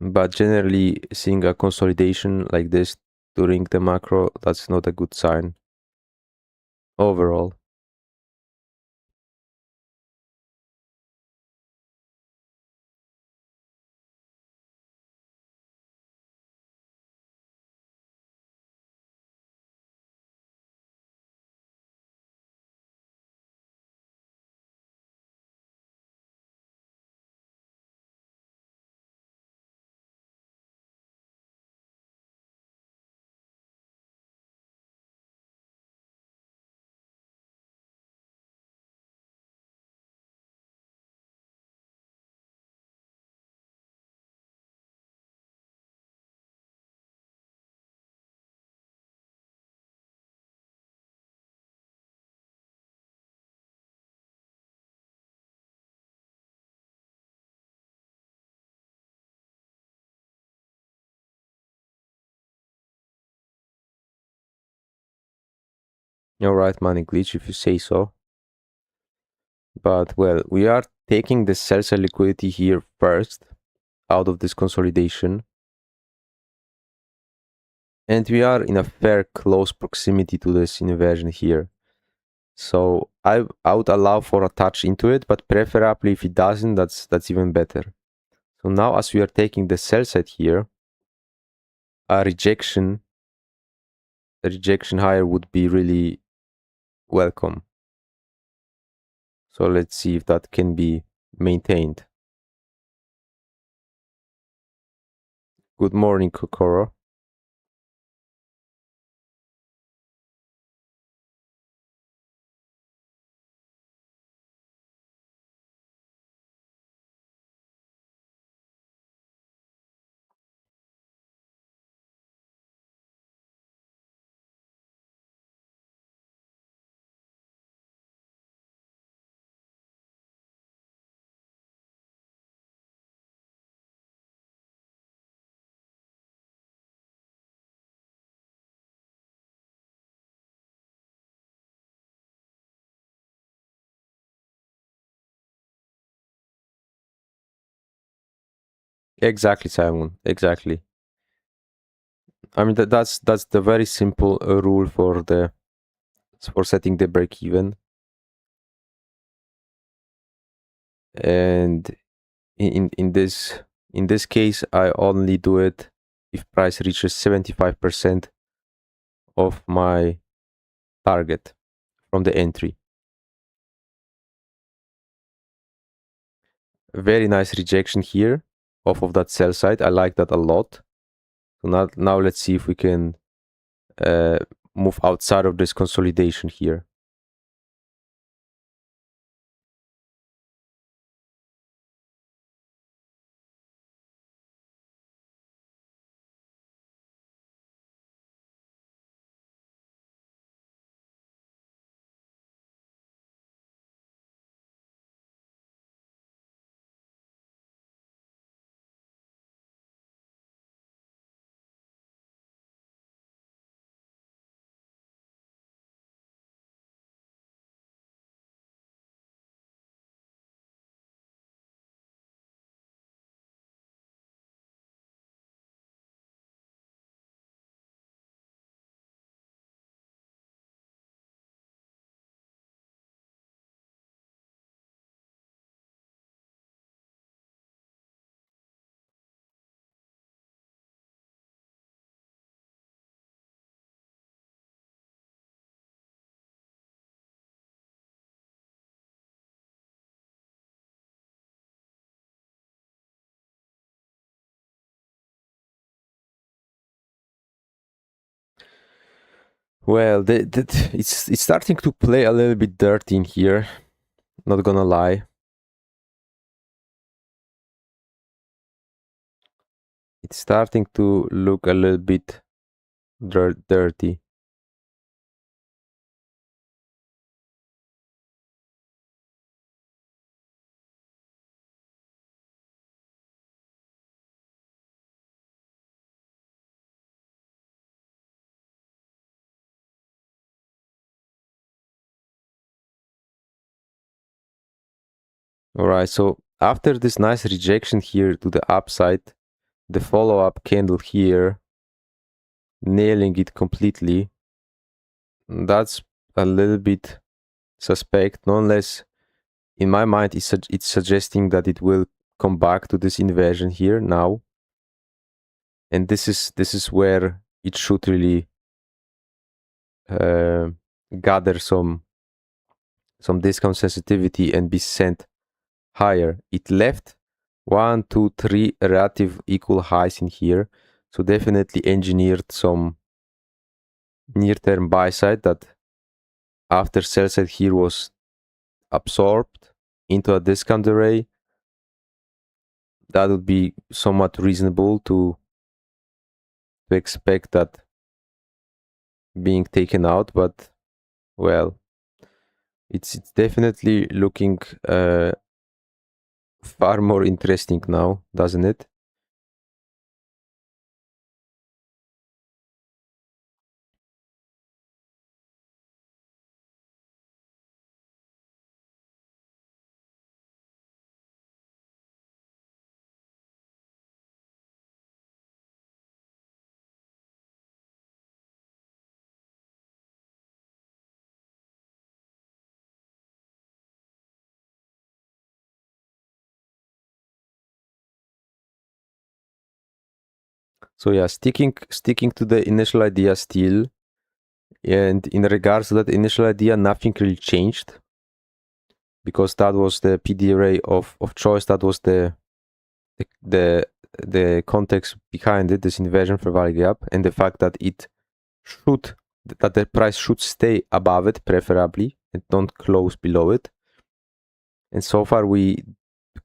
But generally, seeing a consolidation like this during the macro, that's not a good sign overall. Alright, money glitch, if you say so. But well, we are taking the sell side liquidity here first out of this consolidation. And we are in a fair close proximity to this inversion here. So I would allow for a touch into it, but preferably if it doesn't, that's even better. So now as we are taking the sell side here, a rejection higher would be really welcome. So let's see if that can be maintained. Good morning, Kokoro. Exactly, Simon. Exactly. I mean that's the very simple rule for setting the break even. And in this case, I only do it if price reaches 75% of my target from the entry. Very nice rejection here off of that sell side. I like that a lot. So now let's see if we can uh, move outside of this consolidation here. Well, it's starting to play a little bit dirty in here. Not gonna lie. It's starting to look a little bit dirty. All right, so after this nice rejection here to the upside, the follow-up candle here, nailing it completely, that's a little bit suspect. Nonetheless, in my mind, it's suggesting that it will come back to this inversion here now, and this is where it should really uh, gather some discount sensitivity and be sent higher. It left 1, 2, 3 relative equal highs in here, so definitely engineered some near-term buy side that after sell side here was absorbed into a discount array. That would be somewhat reasonable to expect that being taken out, but well, it's definitely looking far more interesting now, doesn't it? So yeah, sticking to the initial idea still, and in regards to that initial idea, nothing really changed, because that was the PD array of choice. That was the the the context behind it, this inversion for value gap, and the fact that the price should stay above it preferably and don't close below it. And so far we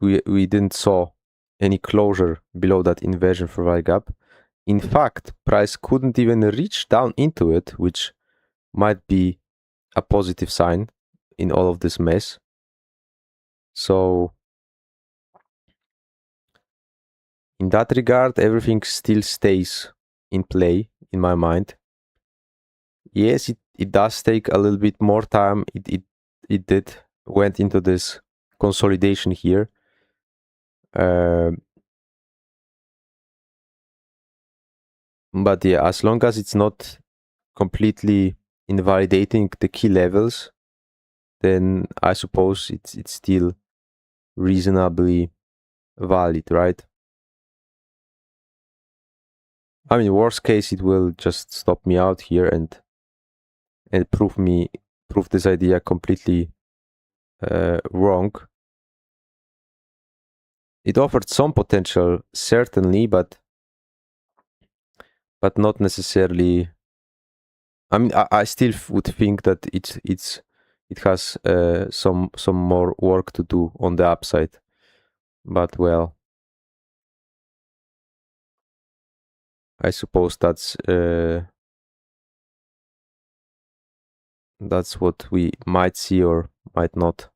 didn't saw any closure below that inversion for value gap. In fact, price couldn't even reach down into it, which might be a positive sign in all of this mess. So in that regard, everything still stays in play in my mind. Yes, it does take a little bit more time. It did went into this consolidation here. But yeah, as long as it's not completely invalidating the key levels, then I suppose it's still reasonably valid, right? I mean, worst case, it will just stop me out here and prove this idea completely wrong. It offered some potential, certainly, but not necessarily. I mean, I still would think that it has some more work to do on the upside. But well, I suppose that's what we might see or might not.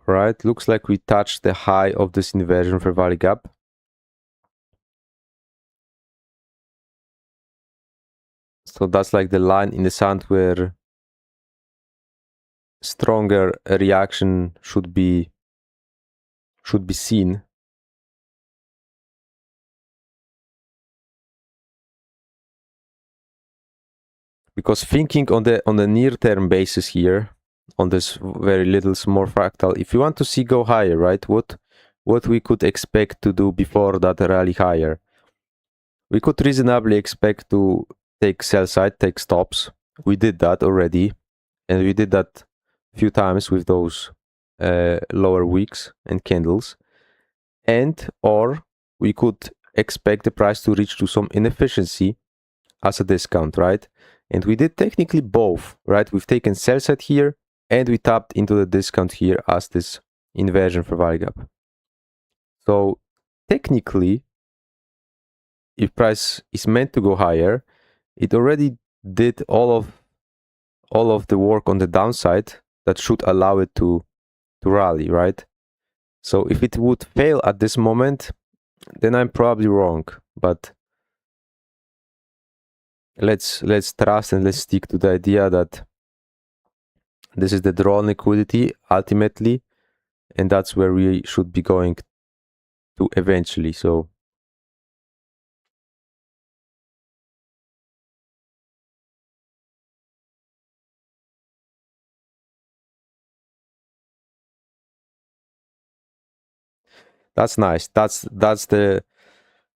Right, looks like we touched the high of this inversion for value gap. So that's like the line in the sand where stronger reaction should be seen. Because thinking on the near term basis here, on this very little small fractal, if you want to see go higher, right, what we could expect to do before that rally higher, we could reasonably expect to take sell side, take stops. We did that already, and we did that a few times with those lower wicks and candles. And or we could expect the price to reach to some inefficiency as a discount, right? And we did technically both, right? We've taken sell side here and we tapped into the discount here as this inversion for value gap. So technically, if price is meant to go higher, it already did all of the work on the downside that should allow it to rally, right? So if it would fail at this moment, then I'm probably wrong. But let's trust and let's stick to the idea that this is the drawn liquidity ultimately, and that's where we should be going to eventually. So that's nice. That's the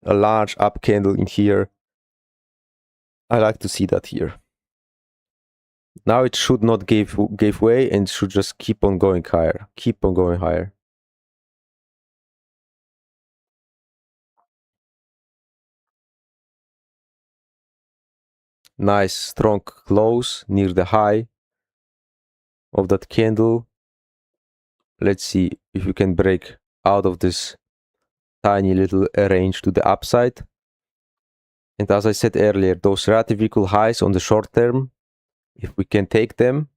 a large up candle in here. I like to see that here. Now it should not give way and should just keep on going higher. Keep on going higher. Nice strong close near the high of that candle. Let's see if we can break out of this tiny little range to the upside. And as I said earlier, those relative equal highs on the short term, if we can take them,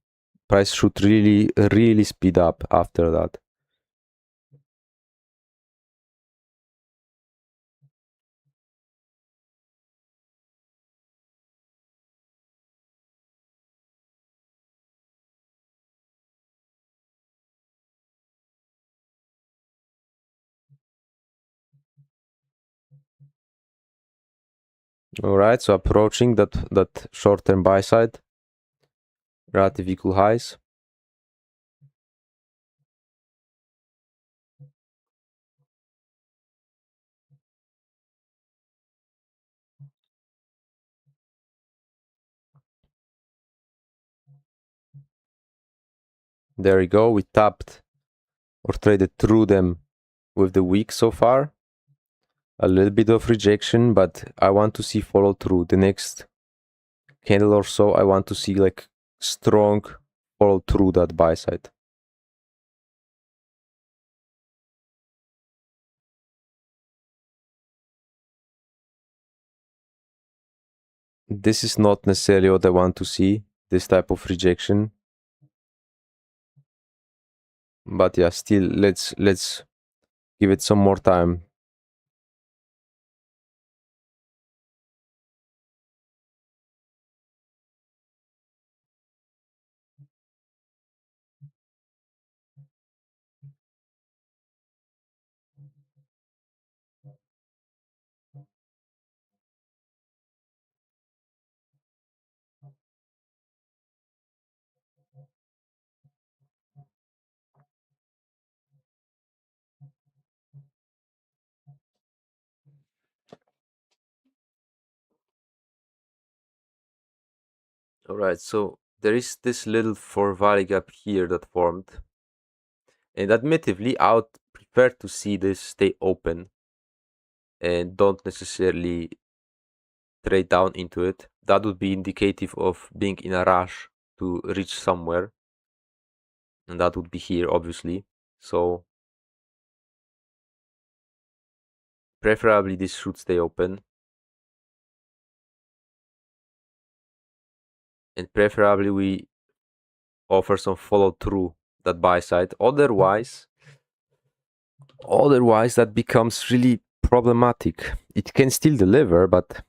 price should really speed up after that. All right, so approaching that short-term buy side, relative equal highs. There we go. We tapped or traded through them with the week so far. A little bit of rejection, but I want to see follow through. The next candle or so, I want to see like strong follow through that buy side. This is not necessarily what I want to see, this type of rejection. But yeah, still let's give it some more time. All right, so there is this little 4 value gap here that formed. And admittedly, I would prefer to see this stay open and don't necessarily trade down into it. That would be indicative of being in a rush to reach somewhere. And that would be here, obviously. So preferably this should stay open. And preferably we offer some follow through that buy side. Otherwise that becomes really problematic. It can still deliver, but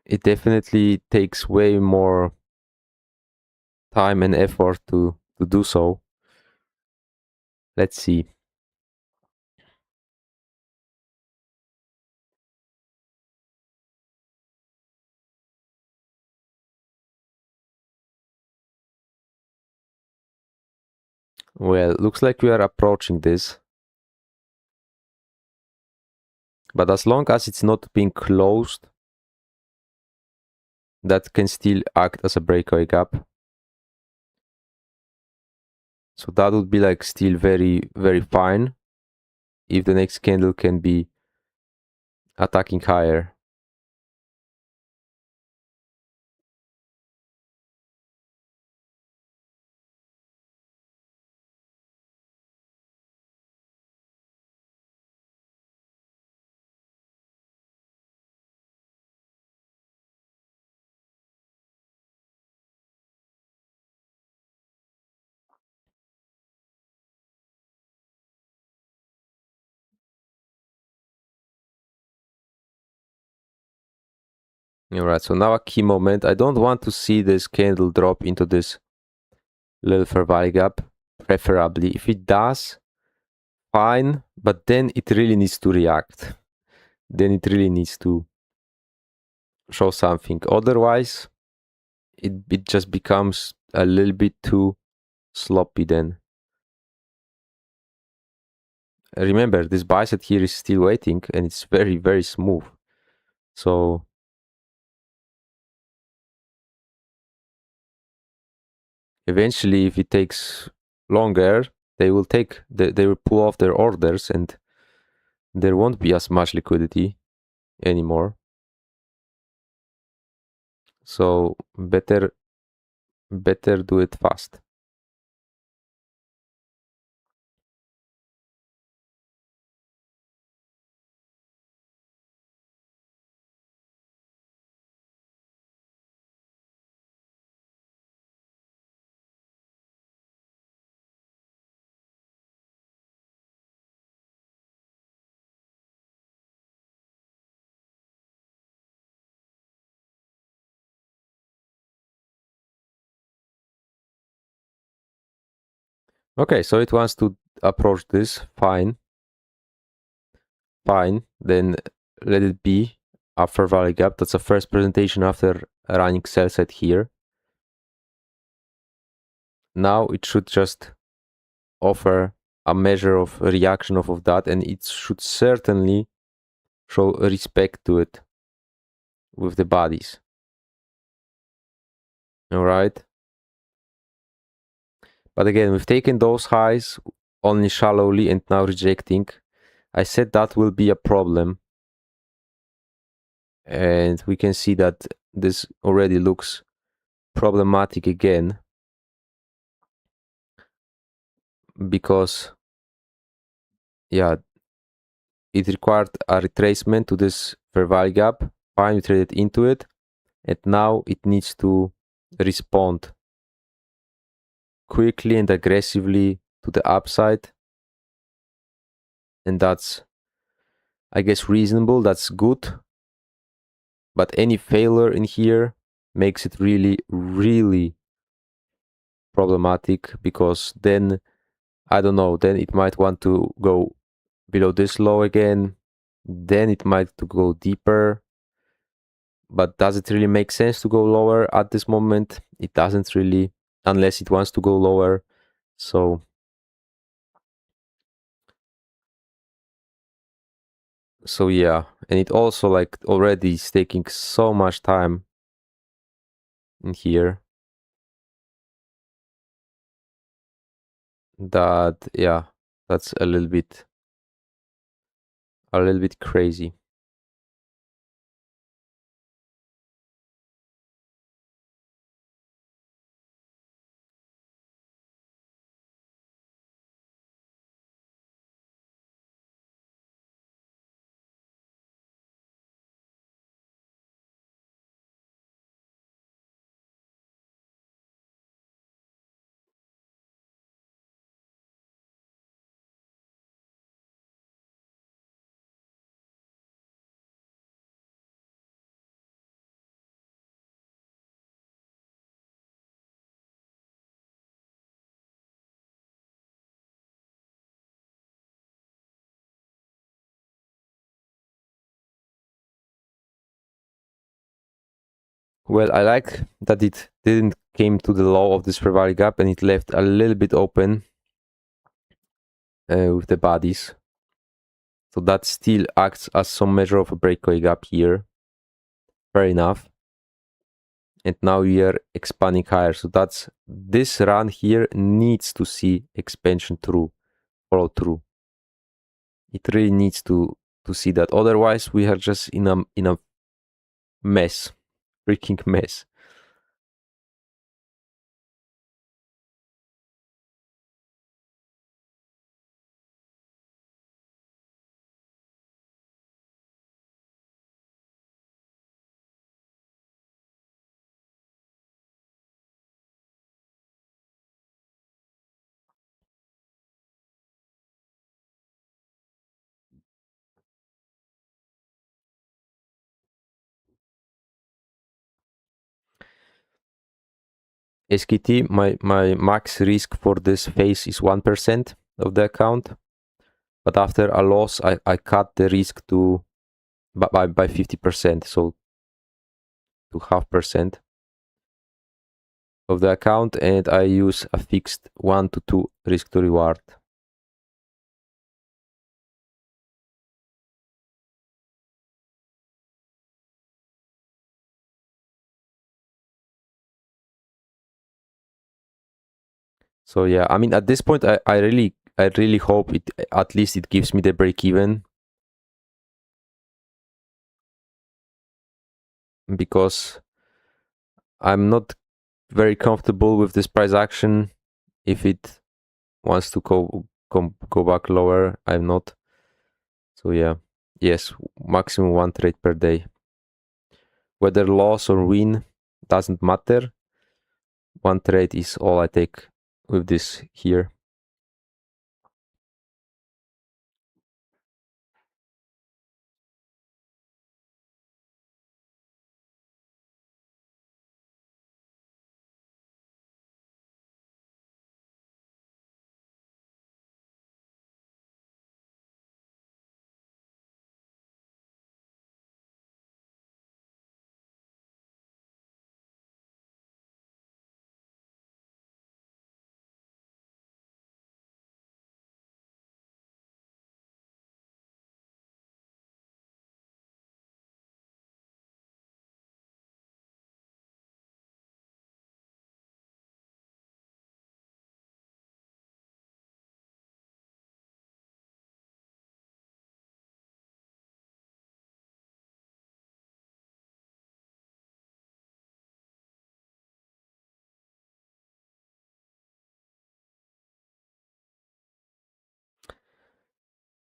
it definitely takes way more time and effort to do so. Let's see. Well, looks like we are approaching this. But as long as it's not being closed, that can still act as a breakaway gap. So that would be like still very, very fine if the next candle can be attacking higher. Alright, so now a key moment. I don't want to see this candle drop into this little fair value gap, preferably. If it does, fine, but then it really needs to react. Then it really needs to show something. Otherwise, it just becomes a little bit too sloppy then. Remember, this bicep here is still waiting and it's very, very smooth. So eventually, if it takes longer, they will pull off their orders and there won't be as much liquidity anymore. So better do it fast. Okay, so it wants to approach this. Fine. Then let it be upper value gap. That's the first presentation after running sell side here. Now it should just offer a measure of reaction off of that, and it should certainly show respect to it with the bodies. All right. But again, we've taken those highs only shallowly and now rejecting. I said that will be a problem. And we can see that this already looks problematic again. Because, yeah, it required a retracement to this fair value gap. Fine, we traded into it. And now it needs to respond quickly and aggressively to the upside. And that's, I guess, reasonable. That's good. But any failure in here makes it really, really problematic, because then, I don't know, then it might want to go below this low again. Then it might to go deeper. But does it really make sense to go lower at this moment? It doesn't really, unless it wants to go lower. So yeah, and it also like already is taking so much time in here that, yeah, that's a little bit crazy. Well, I like that it didn't came to the low of this fair value gap, and it left a little bit open with the bodies. So that still acts as some measure of a breakaway gap here. Fair enough. And now we are expanding higher. So that's, this run here needs to see expansion through, follow through. It really needs to see that. Otherwise, we are just in a mess, freaking mess. SKT, my max risk for this phase is 1% of the account. But after a loss, I cut the risk to by 50%, so to 0.5% of the account, and I use a fixed 1 to 2 risk to reward. So yeah, I mean, at this point, I really hope it, at least it gives me the break even, because I'm not very comfortable with this price action. If it wants to go back lower, I'm not. So yeah, yes, maximum 1 trade per day. Whether loss or win doesn't matter. 1 trade is all I take with this here.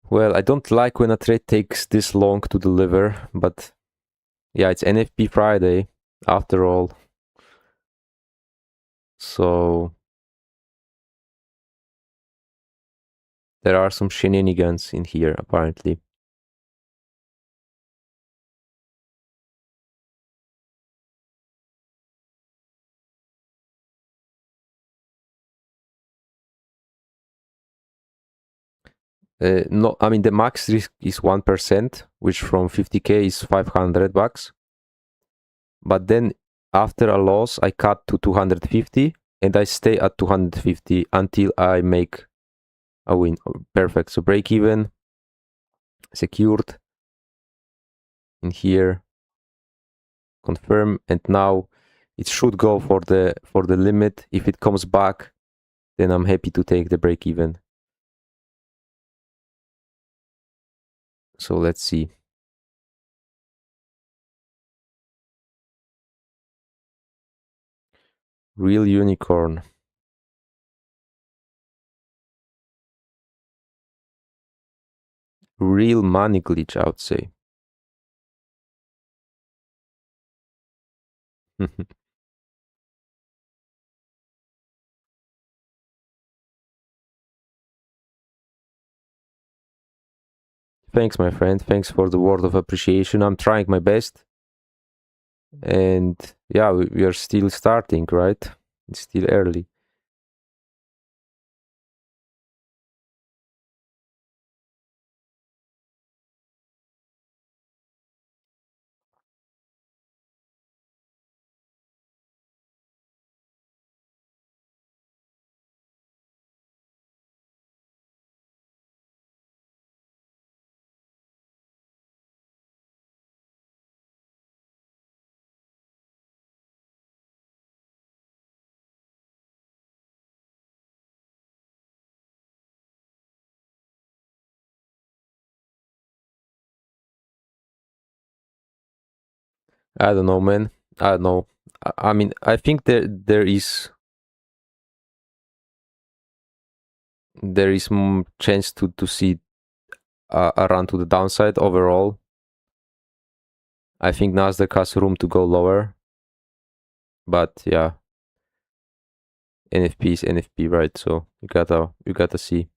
Well, I don't like when a trade takes this long to deliver, but yeah, it's NFP Friday after all. So there are some shenanigans in here, apparently. No, I mean, the max risk is 1%, which from 50K is $500. But then after a loss, I cut to 250 and I stay at 250 until I make a win. Perfect. So break even, secured in here, confirm, and now it should go for the limit. If it comes back, then I'm happy to take the break even. So let's see. Real unicorn. Real money glitch, I would say. Thanks, my friend. Thanks for the word of appreciation. I'm trying my best. And yeah, we are still starting, right? It's still early. I don't know, man. I don't know. I mean, I think there is chance to see a run to the downside overall. I think Nasdaq has room to go lower, but yeah, NFP is NFP, right? So you gotta see.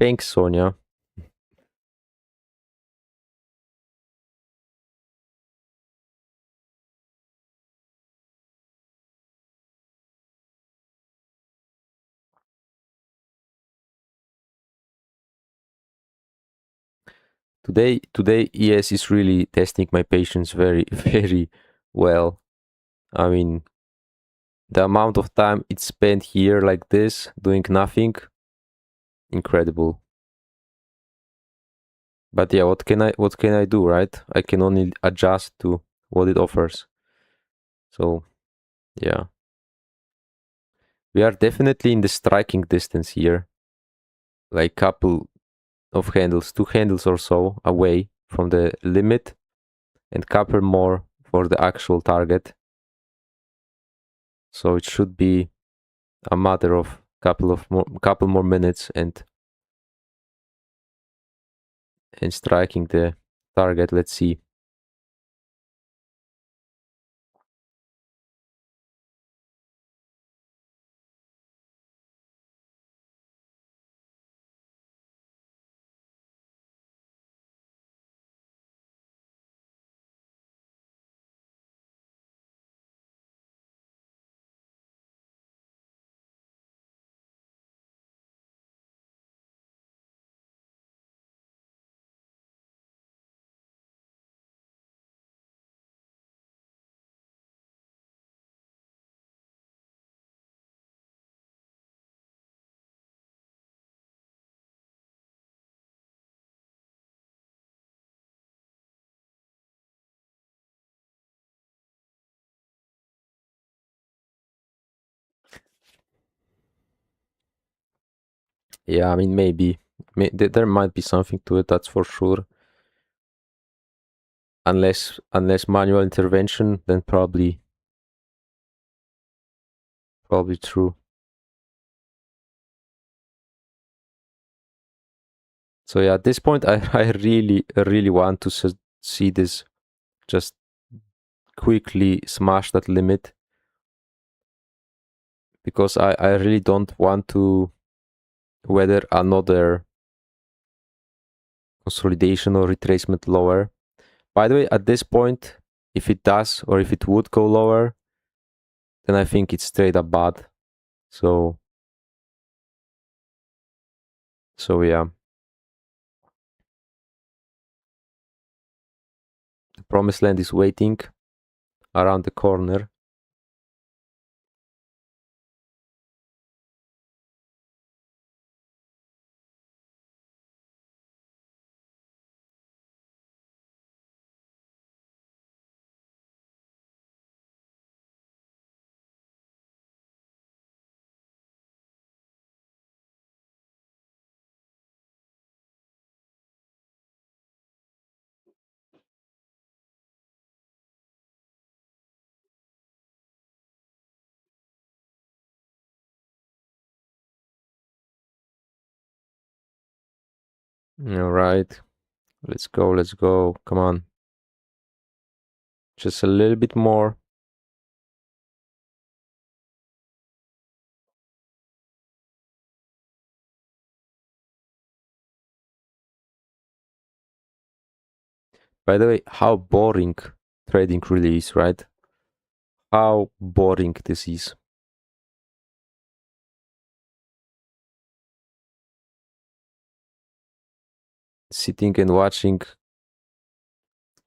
Thanks, Sonia. Today ES is really testing my patience very very well. I mean, the amount of time it's spent here like this doing nothing, incredible. But yeah, what can I do, right? I can only adjust to what it offers. So yeah, we are definitely in the striking distance here, like couple of handles, 2 handles or so away from the limit, and couple more for the actual target. So it should be a matter of couple more minutes and striking the target. Let's see. Yeah, I mean, maybe there might be something to it, that's for sure. Unless manual intervention, then probably true. So yeah, at this point, I really want to see this just quickly smash that limit, because I really don't want to weather another consolidation or retracement lower. By the way, at this point, if it does, or if it would go lower, then I think it's straight up bad. So yeah, the promised land is waiting around the corner. All right, let's go, let's go. Come on, just a little bit more. By the way, how boring trading really is, right? How boring this is. Sitting and watching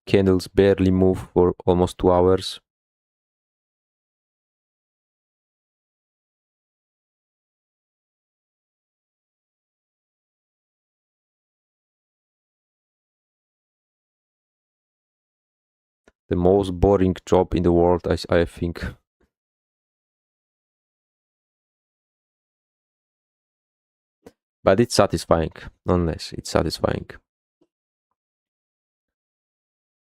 candles barely move for almost 2 hours. The most boring job in the world, I think. But it's satisfying, nonetheless. It's satisfying.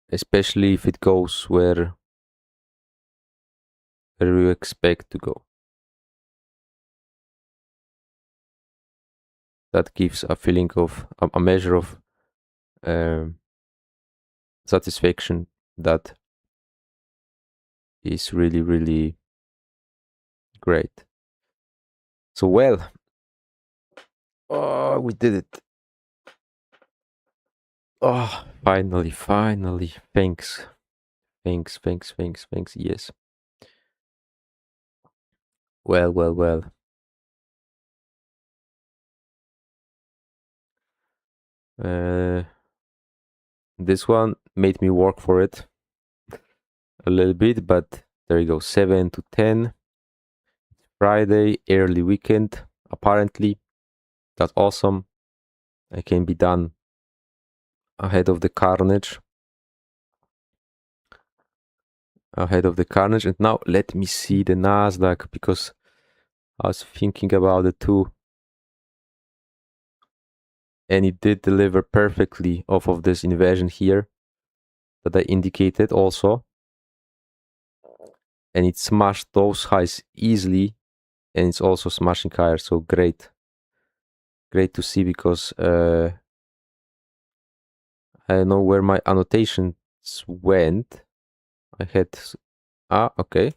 Especially if it goes where you expect to go. That gives a feeling of a measure of satisfaction that is really, really great. So, well, oh, we did it. Oh, finally, thanks. Yes. Well. This one made me work for it a little bit, but there you go. 7 to 10. Friday, early weekend, apparently. That's awesome. I can be done ahead of the carnage. And now let me see the Nasdaq, because I was thinking about it too. And it did deliver perfectly off of this inversion here that I indicated also. And it smashed those highs easily, and it's also smashing higher. So great to see, because I don't know where my annotations went. I had okay,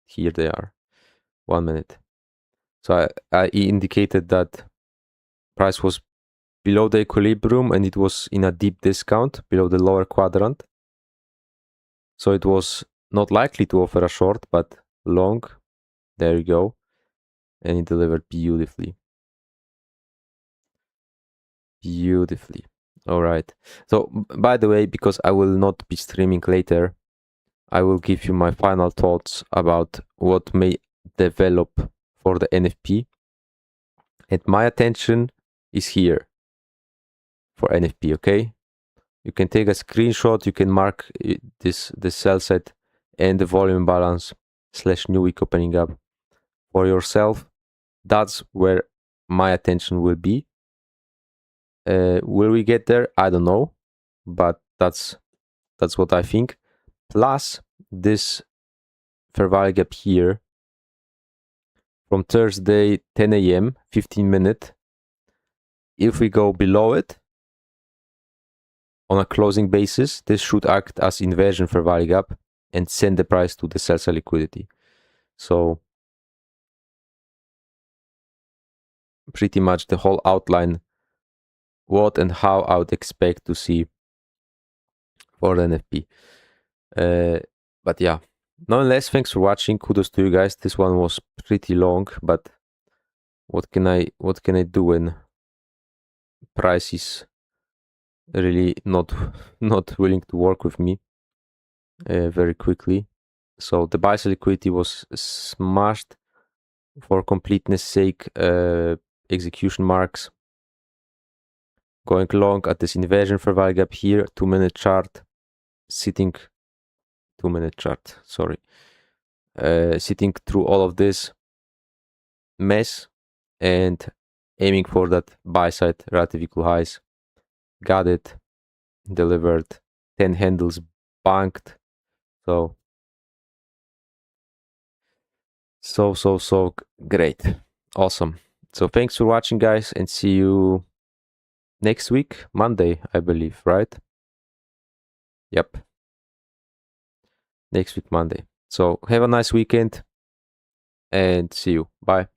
here they are. 1 minute. So I indicated that price was below the equilibrium and it was in a deep discount below the lower quadrant. So it was not likely to offer a short, but long. There you go. And it delivered beautifully. All right. So, by the way, because I will not be streaming later, I will give you my final thoughts about what may develop for the NFP. And my attention is here for NFP, okay? You can take a screenshot, you can mark this sell set and the volume balance / new week opening up for yourself. That's where my attention will be. Will we get there? I don't know, but that's what I think. Plus this fair value gap here from Thursday 10 a.m. 15 minute if we go below it on a closing basis, this should act as inversion for value gap and send the price to the sell side liquidity. So pretty much the whole outline, what and how I would expect to see for the NFP. But yeah, nonetheless, thanks for watching. Kudos to you guys. This one was pretty long, but what can I do when price is really not willing to work with me very quickly? So the buy side liquidity was smashed. For completeness sake, execution marks. Going long at this inversion for value gap here, 2-minute chart, sitting 2-minute chart, sorry. Sitting through all of this mess and aiming for that buy side relative equal highs. Got it, delivered, 10 handles banked. So great, awesome. So thanks for watching, guys, and see you next week, Monday, I believe, right? Yep, next week, Monday. So have a nice weekend and see you. Bye.